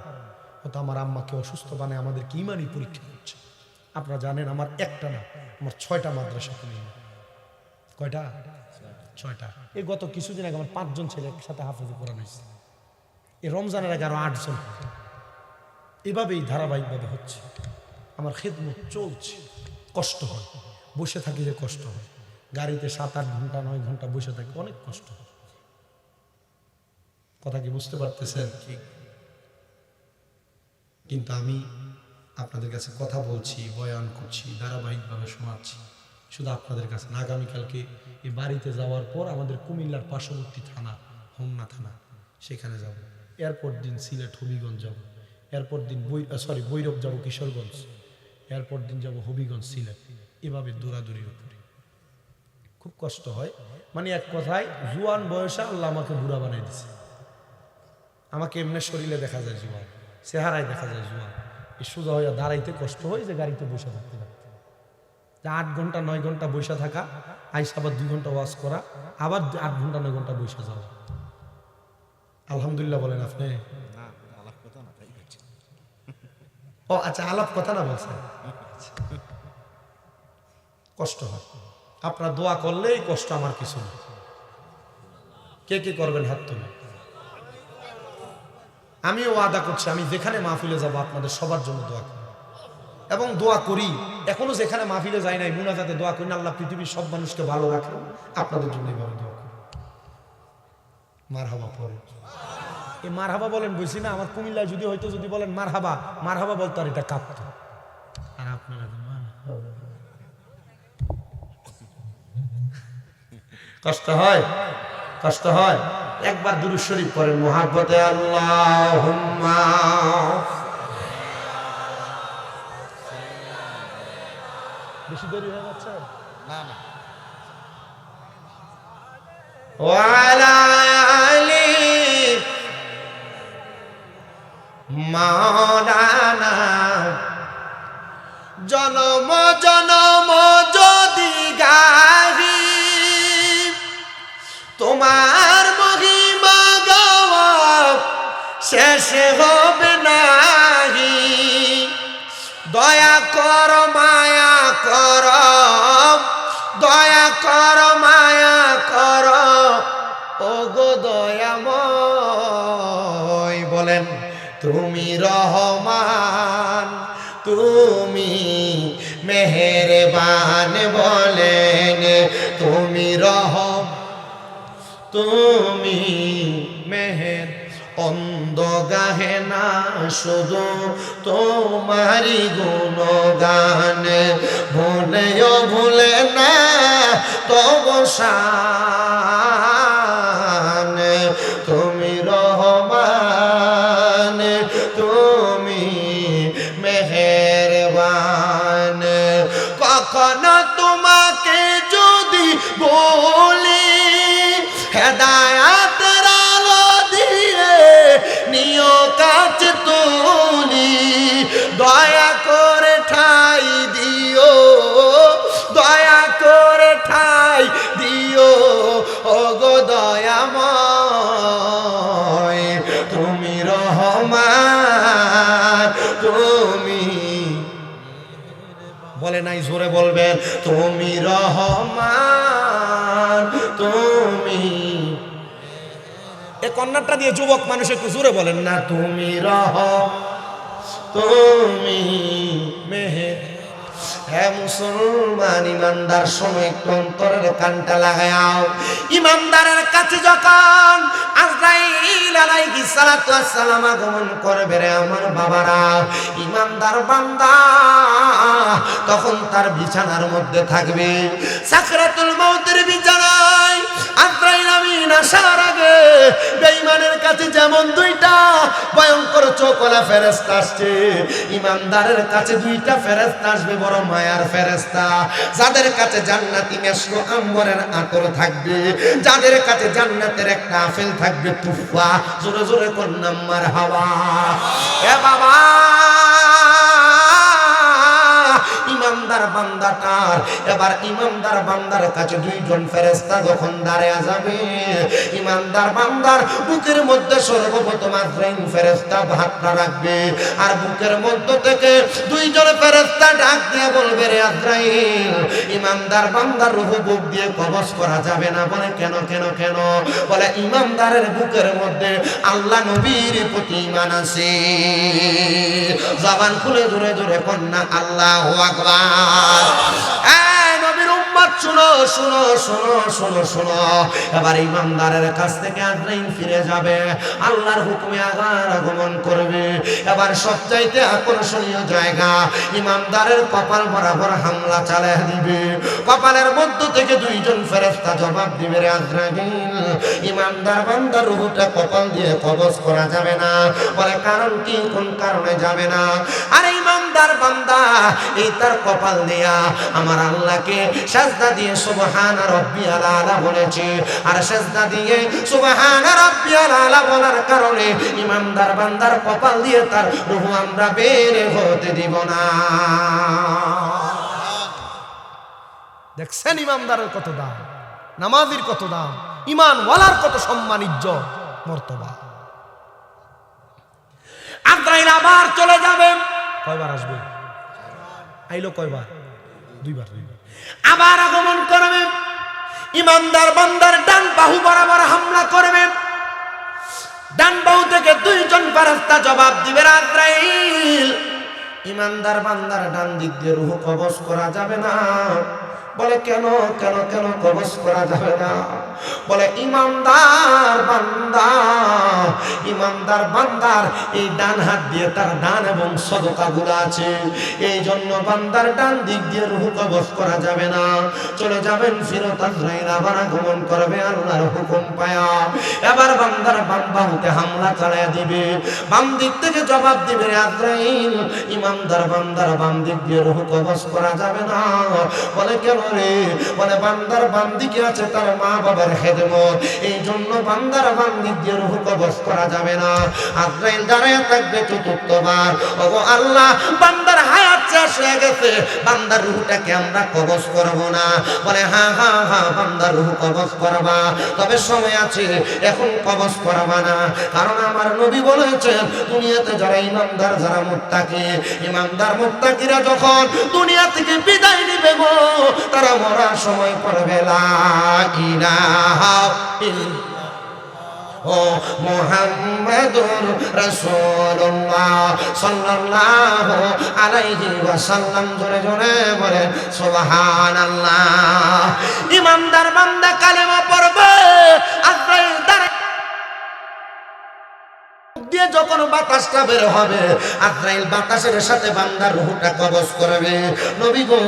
C: হয়তো আমার আম্মাকে অসুস্থ বানায় আমাদেরকে ইমানি পরীক্ষা করছে। আপনারা জানেন আমার একটা না, আমার 6টা মাদ্রাসা খুলি। কয়টা? 6টা। এই গত কিছুদিন আগে আমার 5 জন ছেলে একসাথে হাফেজে কোরআন হয়েছে। এই রমজানের আগে আরো 8 জন। এভাবেই ধারাবাহিকভাবে হচ্ছে। আমার খেদমত চলছে, কষ্ট হয়, বসে থাকি যে কষ্ট হয়, গাড়িতে 7-8 ঘন্টা 9 ঘন্টা বসে থাকি, অনেক কষ্ট হয়। কথা কি বুঝতে পারতেছেন? কিন্তু আমি আপনাদের কাছে কথা বলছি, বয়ান করছি, ধারাবাহিকভাবে শোনাচ্ছি, শুধু আপনাদের কাছে না। আগামীকালকে এই বাড়িতে যাওয়ার পর আমাদের কুমিল্লার পার্শ্ববর্তী থানা হোমনা থানা, সেখানে যাব। এরপর দিন সিলেট হবিগঞ্জ যাব, এরপর দিন ভৈরব যাব কিশোরগঞ্জ, এরপর দিন যাব হবিগঞ্জ সিলেট। এভাবে দৌড়াদৌড়ির উপরে খুব কষ্ট হয়। মানে এক কথায় জুয়ান বয়সে আল্লাহ আমাকে বুড়া বানাই দিছে। আমাকে এমনি শরীরে দেখা যায় জুয়ান, চেহারায় দেখা যায় জুয়ান। এই সোজা হইয়া দাঁড়াইতে কষ্ট হয়, যে গাড়িতে বসে থাকতে থাকতে 8 ঘন্টা 9 ঘন্টা বসে থাকা, আইসা আবার 2 ঘন্টা ওয়াজ করা, আবার 8 ঘন্টা 9 ঘন্টা বসে যাওয়া। আলহামদুলিল্লাহ বলেন আপনি? ও আচ্ছা, আলাপ কথা না বলছেন। কষ্ট হয়, আপনারা দোয়া করলেই কষ্ট, আমার কিছু না। কে কে করবেন হাত তুলে? আমিও ওয়াদা করছি, আমি যেখানে মাহফিলে যাব আপনাদের সবার জন্য দোয়া করি, এবং দোয়া করি। এখনো যেখানে মাহফিলে যাই নাই, মুনাজাতে দোয়া করি না, আল্লাহ পৃথিবীর সব মানুষকে ভালো রাখে, আপনাদের জন্য এইভাবে দোয়া করি। মারহাবা পড়ে, এই মারহাবা বলেন বলছি না, আমার কুমিল্লায় যদি হয়তো যদি বলেন মারহাবা, মারহাবা বলতো আর এটা কাঁপতো। আর আপনারা কষ্ট হয়, কষ্ট হয়। একবার দুরূদ শরীফ পড়েন মুহাব্বতে আল্লাহুম্মা। বেশি দেরি হয়ে যাচ্ছে না? না। ওয়ালা আলি মাওলানা, জনম জনম যদি গাহি তোমার মহিমা গাওয়া শেষ হবে নাহি। দয়া কর মায়া কর, দয়া কর মায়া কর, ও গো দয়াময়। বলেন তুমি রহমান,
A: তুমি মেহেরবান বলেন, তুমি রহম, তুমি মেহের অন্ধ গাহে না শুধু তোমারি গুণগান, ভুলেও ভুলে না তব শান, তুমি রহমান, তুমি মেহেরবান। কখনো তোমাকে যদি বলি হেদায়াতের আলো দিয়ে নিও কাছে তুলি, দয়া করে ঠাই দিও, দয়া করে ঠাই দিও ওগো দয়াময়, তুমি রহমান, তুমি বলে নাই, জোরে বলবেন, তুমি রহমান, তুমি এই কন্যাটা দিয়ে যুবক মানুষ একটু জোরে বলেন না, তুমি তুমি মেহের। হ্যাঁ মুসলমান ইমানদার, সময় একটু অন্তরের কানটা লাগাও। ইমানদারের কাছে যখন আজরাইল আলাইহিস সালাতু ওয়াস সালাম আগমন করবে রে আমার বাবারা, ইমানদার বান্দা তখন তার বিছানার মধ্যে থাকবে, সাকরাতুল মউতের বিছানায় আজরাইল আমিন আসার আগে বেঈমানের কাছে যেমন দুইটা ভয়ঙ্কর চোখওয়ালা ফেরেশতা আসছে, ইমানদারের কাছে দুইটা ফেরেশতা আসবে, বড় মায়ার ফেরেশতা, যাদের কাছে জান্নাতি মেশকো আম্বরের আতর থাকবে, যাদের কাছে জান্নাতের একটা আপেল থাকবে তুফা, জোরে জোরে কন্যাম মারহাবা। এ বাবা, ইমানদার বান্দাটার এবার ইমানদার বান্দার কাছে দুইজন ফেরেশতা যখন দাঁড়িয়ে যাবে, ইমানদার বান্দার বুকের মধ্যে সর্বপ্রথম আজরাইল ফেরেশতা হাতটা রাখবে, আর বুকের মধ্য থেকে দুইজন ফেরেশতা ডাক দিয়ে বলবে, রে আজরাইল, ইমানদার বান্দার রূহ বুক দিয়ে কবজ করা যাবে না। বলে কেন কেন কেন? বলে ইমানদারের বুকের মধ্যে আল্লাহ নবীর প্রতি ঈমান আছে। জবান খুলে জোরে জোরে কন্যা আল্লাহু আকবার। এই নবীর উম্মত শুনো শুনো শুনো শুনো শুনো, এবার ইমানদারের কাছ থেকে আজরাইল ফিরে যাবে, আল্লাহর হুকুমে আগমন করবে। এবার সবচাইতে আকর্ষণীয় জায়গা, ইমানদারের কপাল বরাবর হামলা চালিয়ে দিবে, কপালের মধ্য থেকে দুইজন ফেরেশতা জবাব দিবে, রে আজরাইল, ইমানদার বান্দার রূহটা কপাল দিয়ে কবজ করা যাবে না। বলে কারণ কি? কোন কারণে যাবে না? আরে ইমানদার বান্দা এই তার কপাল দিয়া আমার আল্লাহকে সাজদা দিয়ে সুবহান রাব্বিয়াল আলা বলেছে, আর সাজদা দিয়ে সুবহান রাব্বিয়াল আলা বলার কারণে ইমানদার বান্দার কপাল দিয়ে তার রূহ আমরা বের হতে দিব না।
C: দেখছেন ইমানদারের কত দাম, নামাজির কত দাম, ঈমানওয়ালার কত সম্মান, ইজ্জত, মর্তবা।
A: আজরাইল আবার চলে যাবে।
C: কয়বার আসবে? আইলো কয়বার? দুইবার।
A: আবার আগমন করবে, ইমানদার বান্দার ডান বাহু বরাবর হামলা করবে, ডান বাহু থেকে দুইজন ফেরেশতা জবাব দিবে, আজরাইল, ইমানদার বান্দার ডান দিক দিয়ে রূহ কবজ করা যাবে না। বলে কেন কেন কেন কবজ করা যাবে না? বলে ইমানদার বান্দার এই ডান হাত দিয়ে তার ডান এবং সদকা গুলা আছে, এই জন্য বান্দার ডান দিক দিয়ে রূহ কবজ করা যাবে না। চলে যাবেন ফিরত, আজরাইল আবার আগমন করবে আল্লাহর হুকুম পায়া, এবার বান্দার বাম বাহুতে হামলা চালিয়ে দিবে, বাম দিক থেকে জবাব দিবে, আজরাইল, ইমানদার বান্দার বাম দিক দিয়ে রূহ কবজ করা যাবে না। বলে কেন রে? বলে বান্দার বাম দিকে আছে তার মা বাবার খেদমত, এই জন্য বান্দার বাম দিক দিয়ে রূহ কবজ করা যাবে না। আজরাইল দাঁড়ায় থাকবে চতুর্থবার, ওগো আল্লাহ, বান্দার হায়াত শেষ হয়ে গেছে, বান্দার রূহটাকে আমরা কবজ করব না। বলে হ্যাঁ হ্যাঁ হ্যাঁ, বান্দার রূহ কবজ করবা, তবে সময় আছে, এখন কবজ করবা না। কারণ আমার নবী বলেছেন, দুনিয়াতে যারা ইমানদার, যারা মুত্তাকি, ইমানদার মুত্তাকিরা যখন দুনিয়া থেকে বিদায় নিবে গো, তারা মরার সময় পড়বে লা ইলাহা ইল্লাল্লাহ মুহাম্মাদুর রাসূলুল্লাহ সাল্লাল্লাহু আলাইহি ওয়াসাল্লাম। জোরে জোরে বলেন সুবহানাল্লাহ। ইমানদার বান্দা কালেমা পড়বে, আজরাইল দিয়ে যখন বাতাসটা বের হবে, আজরাইল বাতাসের সাথে বান্দার রূহটা কবজ করবে। নবী গো,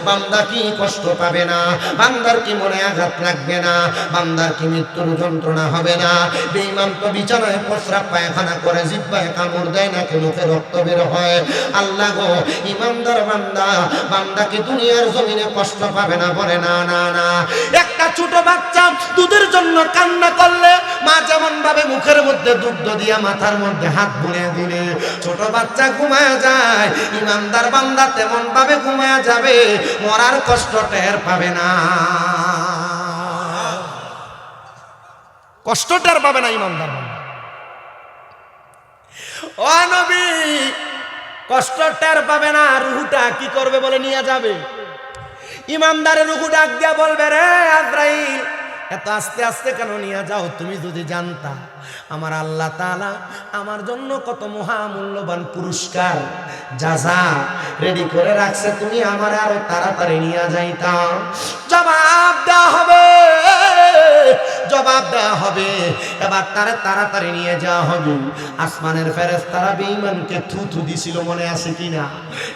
A: বান্দা কি কষ্ট পাবে না? বান্দার কি মনে আঘাত লাগবে না? বান্দার কি মৃত্যুর যন্ত্রণা হবে না? বেঈমান তো বিছানায় প্রস্রাব পায়খানা করে, জিহ্বায় কামড় দেয় নাকি মুখে রক্ত বের হয়। আল্লাহ গো, ইমানদার বান্দা, বান্দা কি দুনিয়ার জমিনে কষ্ট পাবে না? বলে না না না। একটা ছোট বাচ্চা দুধের জন্য কান্না করলে মা যেমন ভাবে মুখের মধ্যে দুগ্ধ দিয়া মাথার মধ্যে হাত বুলিয়ে দিলে ছোট বাচ্চা ঘুমায় যায়, ইমানদার বান্দা তেমন ভাবে ঘুমায় যাবে, মরার কষ্ট টের পাবে না। কষ্ট টের পাবে না ইমানদার বান্দা। ও নবী, কষ্ট টের পাবে না, রুহুটা কি করবে বলে নিয়ে যাবে। ইমানদারের রুহু ডাক দিয়া বলবে, রে আজরাইল, এত আস্তে আস্তে কেন নিয়ে যাও? তুমি যদি জানতা আমার আল্লাহ তাআলা আমার জন্য কত মহামূল্যবান পুরস্কার জাযা রেডি করে রাখছে, তুমি আমার আরো তাড়াতাড়ি নিয়ে যাইতা। জবাব দেওয়া হবে, জবাব দেওয়া হবে। এবার তারা তাড়াতাড়ি নিয়ে যাওয়া হবে। আসমানের ফেরেশতারা বেঈমানকে থুথু দিছিল, মনে আছে কিনা?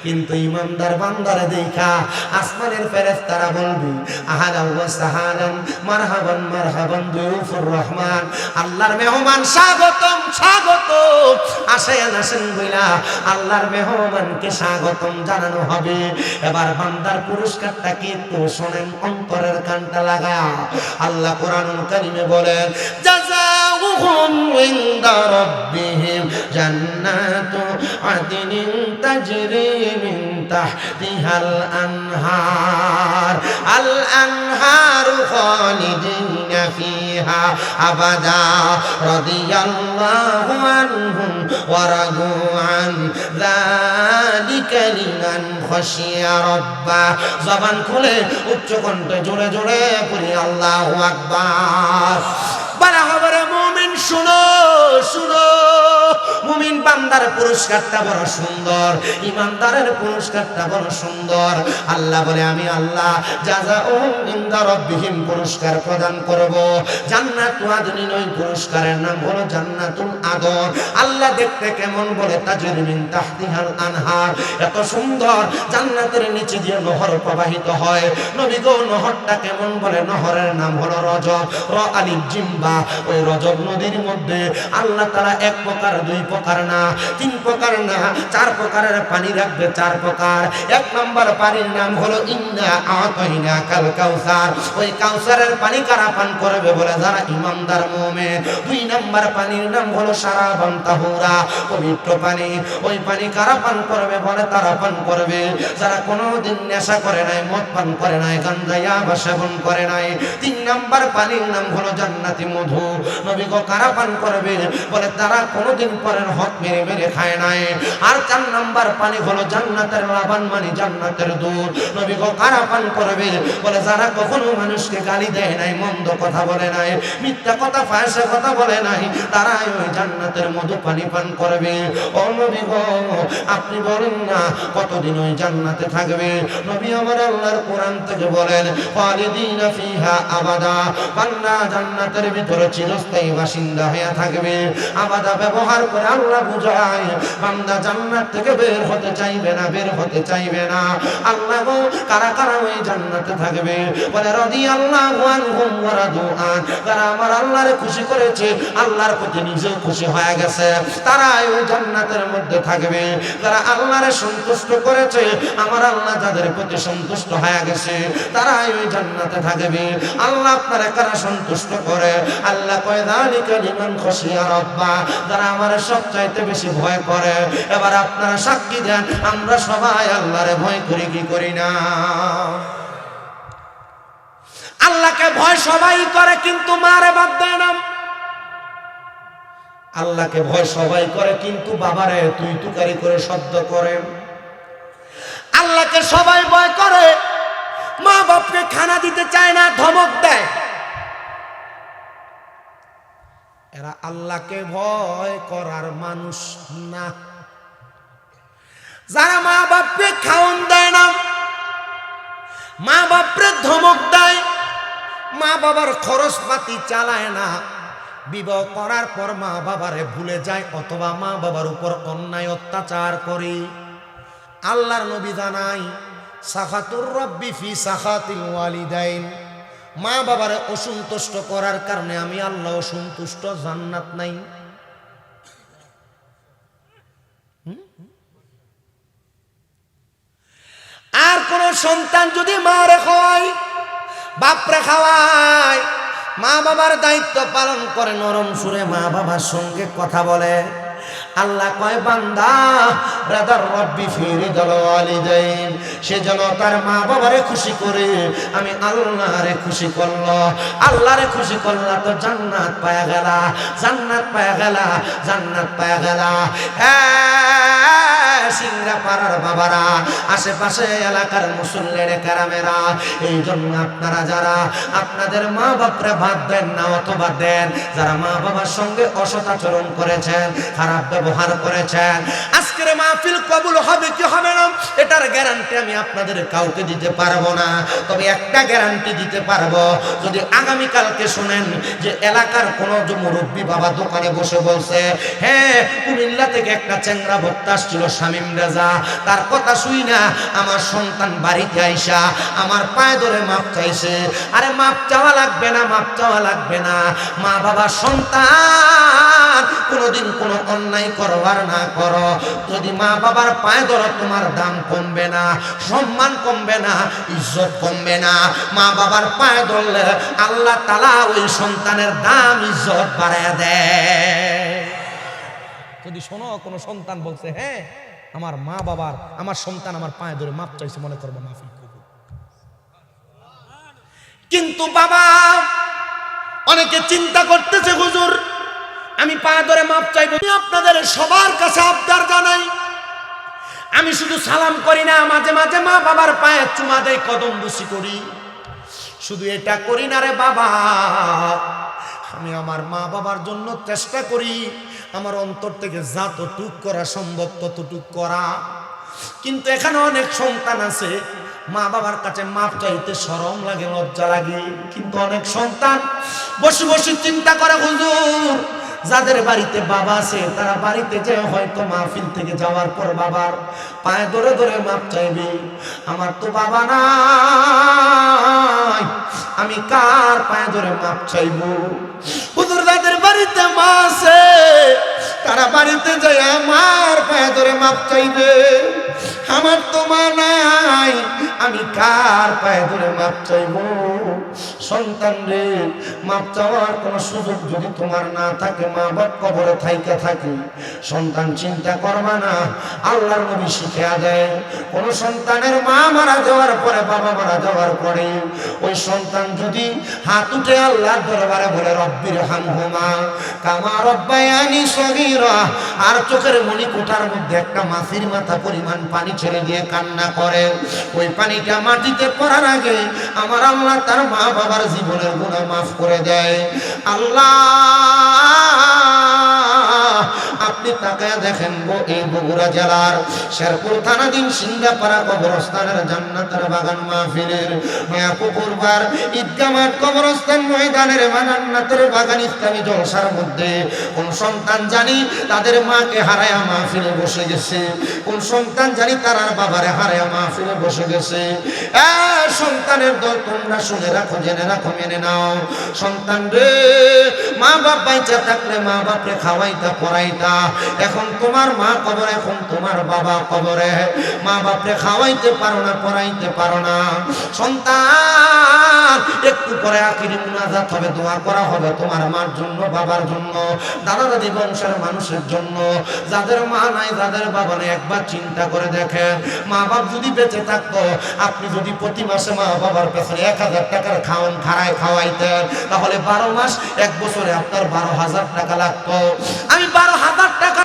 A: কিন্তু ইমানদার বান্দারে দেখা আসমানের ফেরেশতারা বলবে, আহলান ওয়া সাহলান, মারহাবান মারহাবান দুয়ুফুর রহমান, আল্লাহর মেহমান স্বাগতম স্বাগতম, আসেন আসেন বইলা আল্লাহর মেহমানকে স্বাগতম জানানো হবে। এবার বান্দার পুরস্কারটা কি একটু শোনেন অন্তরের কানটা লাগা। আল্লাহ কোরআনুল কারীমে বলেন, জাযাউহুম ইনদা রাব্বিহিম জান্নাতু আদনিন তাজরি মিন তাহতিহাল আনহার, আল আনহারু খালিদিনা ফিহা আবাদা রাদিয়াল্লাহু আনহুম ওয়া রাদু আন, যালিকা লিমান খাশিয়া রাব্বা। জবান খুলে উচ্চ কণ্ঠে জোরে জোরে পড়ি আল্লাহু আকবার। বলা হবে, রে মুমিন শুনো শুনো, মুমিন বান্দার পুরস্কারটা বড় সুন্দর, ইমানদারের পুরস্কারটা বড় সুন্দর। আল্লাহ বলে, আমি আল্লাহ জাযাউহুম ইনদা রাব্বিহিম পুরস্কার প্রদান করব। জান্নাতুল আদনিন, ওই পুরস্কারের নাম হলো জান্নাতুল আদন। আল্লাহ দেখতে কেমন? বলে তাজরি মিন তাহতিহাল আনহার, এত সুন্দর, জান্নাতের নিচে দিয়ে নহর প্রবাহিত হয়। নবী গো, নহরটা কেমন? বলে নহরের নাম হলো রজব, র আলিফ জিম বা। ওই রজব নদীর মধ্যে আল্লাহ তাআলা এক প্রকার, দুই প্রকার না, তিন প্রকার না, চার প্রকারের পানি রাখবে, চার প্রকার। এক নম্বর পানির নাম হলো ইন্না আতাইনা কাল কাউসার, ওই কাউসারের পানি কারা পান করবে? বলে যারা ইমানদার মুমিন। দুই নম্বর পানির নাম হলো শারাবান তাহুরা, পবিত্র পানি। ওই পানি কারা পান করবে? বলে তারা পান করবে যারা কোনোদিন নেশা করে নাই, মদ পান করে নাই, গাঞ্জা ইয়াবা সেবন করে নাই। তিন নম্বর পানির নাম হলো জান্নাতি মধু। নবী গো, কারা পান করবে? বলে তারা কোনোদিন পরের হক মেরে মেরে খায় নাই। আর চার নম্বর পানি হলো জান্নাতের লাবান, মানে জান্নাতের দুধ। নবী গো, কারা পান করবে? বলে যারা কখনো মানুষকে গালি দেয় নাই, মন্দ কথা বলে নাই, মিথ্যা কথা ফাহিশা কথা বলে নাই, তারাই ওই জান্নাতের মধু পানি পান করবে। ও নবী গো, আপনি বলেন না কতদিন ওই জান্নাতে থাকবে? নবী আমার আল্লাহর কোরআন থেকে বলেন, খালিদিনা ফিহা আবাদা, বান্দা জান্নাতের ভিতরে চিরস্থায়ী বাসিন্দা হয়ে থাকবে। আবাদা ব্যবহার করে আল্লাহ বুঝায় বান্দা জান্নাত থেকে বের হতে চাইবে না, বের হতে চাইবে না। আল্লাহ গো, কারা কারা ওই জান্নাতে থাকবে? বলে রাদিয়াল্লাহু আনহুম ওয়া রাদু আন, যারা আমার আল্লাহরে খুশি করেছে, আল্লাহর প্রতি নিজেও খুশি হয়ে গেছে, তারাই ওই জান্নাতের মধ্যে থাকবে। যারা আল্লাহরে সন্তুষ্ট করেছে, আমার আল্লাহ যাদের প্রতি সন্তুষ্ট হয়ে গেছে, তারাই ওই জান্নাতে থাকবে। আল্লাহ আপনারা কারা সন্তুষ্ট করে? আল্লাহ কয়, যালিকা লিমান খাশিয়া রাব্বা, যারা আমার সবচাইতে বেশি ভয় করে। এবার আপনারা সাক্ষী দেন, আমরা সবাই আল্লাহরে ভয় করি কি করি না? আল্লাহকে ভয় সবাই করে, কিন্তু মারে বাদ দেয় না। আল্লাহকে ভয় সবাই করে, কিন্তু বাবারে তুই তুকারি করে শব্দ করে। আল্লাহকে সবাই ভয় করে, মা বাপকে খানা দিতে চায় না, ধমক দেয়। এরা আল্লাহকে ভয় করার মানুষ না। যারা মা বাপকে খাওয়ান দেয় না, মা বাপরে ধমক দেয়, মা বাবার খরচপাতি চালায় না, বিবাহ করার পর মা বাবারে ভুলে যায় অথবা মা বাবার উপর অন্যায় অত্যাচার করে, আল্লাহর নবী জানাই সাখাতুর রব্বি ফি সাখাতিল ওয়ালিদাইন, মা বাবারে অসন্তুষ্ট করার কারণে আমি আল্লাহ অসন্তুষ্ট, জান্নাত নাই। আর কোন সন্তান যদি মারে খাওয়ায়, বাপরে খাওয়ায়, মা বাবার দায়িত্ব পালন করে, নরম সুরে মা বাবার সঙ্গে কথা বলে, আল্লাহ কয় বান্দা ব্রাদার রব্বি ফি রিদাল ওয়ালিদাইন, সে যেন তার মা বাবারে খুশি করে, আমি আল্লাহরে খুশি করলো, আল্লাহরে খুশি করলা তো জান্নাত পায়া গেলা, জান্নাত পায়া গেলা, জান্নাত পায়া গেলা। সিংড়া পাড়ার বাবারা, আশেপাশে এলাকার মুসল্লিরা কেরামেরা, এই জন্য আপনারা যারা আপনাদের মা বাপরে ভাত দেন না অথবা দেন, যারা মা বাবার সঙ্গে অসৎ আচরণ করেছেন, খারাপ ব্যবহার করেছেন, আজকের মাহফিল কবুল হবে কি হবে না এটার গ্যারান্টি আমি আপনাদের কাউকে দিতে পারবো না। তবে একটা গ্যারান্টি দিতে পারবো, যদি আগামীকালকে শুনেন যে এলাকার কোনো মুরব্বী বাবা দোকানে বসে বলছে, হ্যাঁ কুমিল্লা থেকে একটা চ্যাংরা ভক্ত আসছিল শামীম রাজা, তার কথা শুই না আমার সন্তান বাড়িতে আইসা আমার পায়ে ধরে মাপ চাইছে, আরে মাপ চাওয়া লাগবে না, মাপ চাওয়া লাগবে না, মা বাবা সন্তান কোনোদিন কোনো অন্যায় করবার না করো, যদি মা বাবার পায়ে ধরো তোমার দাম কমবে না, সম্মান কমবে না, ইজ্জত কমবে না, মা বাবার পায়ে ধরলে আল্লাহ তাআলা ওই সন্তানের দাম ইজ্জত বাড়ায় দেয়। যদি শোনো কোনো সন্তান বলছে হ্যাঁ আমার মা বাবার, আমার সন্তান আমার পায়ে ধরে মাপ চাইছে, মনে করবো মাফি করবো। কিন্তু বাবা অনেকে চিন্তা করতেছে হুজুর আমি পায়ে ধরে মাপ চাইবো, আপনাদের সবার কাছে আবদার জানাই, আমি শুধু সালাম করি না, মাঝে মাঝে মা বাবার পায়ে চুমা দেয়, কদম বুসি করি, শুধু এটা করি না রে বাবা, আমি আমার মা বাবার জন্য চেষ্টা করি আমার অন্তর থেকে যতটুক করা সম্ভব ততটুক করা। কিন্তু এখানে অনেক সন্তান আছে মা বাবার কাছে মাপ চাইতে শরম লাগে, লজ্জা লাগে, কিন্তু অনেক সন্তান বসে বসে চিন্তা করে হুজুর যাদের বাড়িতে বাবা আছে তারা বাড়িতে যে হয়তো মাহফিল থেকে যাওয়ার পর বাবার পায়ে ধরে ধরে মাপ চাইবে, আমার তো বাবা নাই, আমি কার পায়ে ধরে মাপ চাইবো? হুজুর যাদের বাড়িতে মা আছে তারা বাড়িতে যায় আমার পায়ে ধরে মাপ চাইবে, আমার তো মা নাই, আমি কার পায়ে ধরে মাপ চাইবো? সন্তান রে, মাপ চাওয়ার কোনো সুযোগ যদি তোমার না থাকে, মা বাপ কবরে থাইকা থাকে, সন্তান চিন্তা করবা না, আল্লাহর নবী শিখিয়া দেয় কোন সন্তানের মা মারা যাওয়ার পরে, বাবা মারা যাওয়ার পরে ওই সন্তান যদি হাত উঠে আল্লাহর দরবারে বলে রব্বির হামহুমা কামা রব্বায়ানি সগীরা, আর চোখের মনি কোঠার মধ্যে একটা মাছির মাথা পরিমাণ পানি ছেড়ে দিয়ে কান্না করে, ওই পানিটা মাটিতে পড়ার আগে আমার আল্লাহ তার মা বাবার জীবনের গুনাহ মাফ করে দেয়। আল্লাহ আপনি তাকায় দেখেন এই বগুড়া জেলার শেরপুর থানাধীন সিংহাপাড়া কবরস্থানের জান্নাতের বাগান মাহফিলের পুকুরবার ঈদগাহ মাঠ কবরস্থান ময়দানের জান্নাতের বাগান ইসলামী জলসার মধ্যে কোন সন্তান জানি তাদের মাকে হারায়া মাহফিলে বসে গেছে, কোন সন্তান জানি তার বাবারে হারায়া মাহফিলে বসে গেছে। সন্তানের দল তোমরা শুনে রাখো, জেনে রাখো, মেনে নাও। সন্তান রে, মা বাপ বাইচা থাকলে মা বাপরে খাওয়াইতা পড়াইতা, এখন তোমার মা কবরে, এখন তোমার বাবা কবরে, মা বাপরে খাওয়াইতে পারো না, পড়াইতে পারো না। সন্তান একটু পরে আখিরি মুনাজাত হবে, দোয়া করা হবে তোমার মার জন্য, বাবার জন্য, দাদা দাদি বংশের মানুষের জন্য, যাদের মা নাই, যাদের বাবা নাই। একবার চিন্তা করে দেখেন, মা বাপ যদি বেঁচে থাকতো, আপনি যদি প্রতি মাসে মা বাবার পেছনে 1000 টাকার খাওয়ান খাওয়াইতেন, তাহলে 12 মাস 1 বছরে আপনার 12,000 টাকা লাগতো। আমি 12,000 টাকা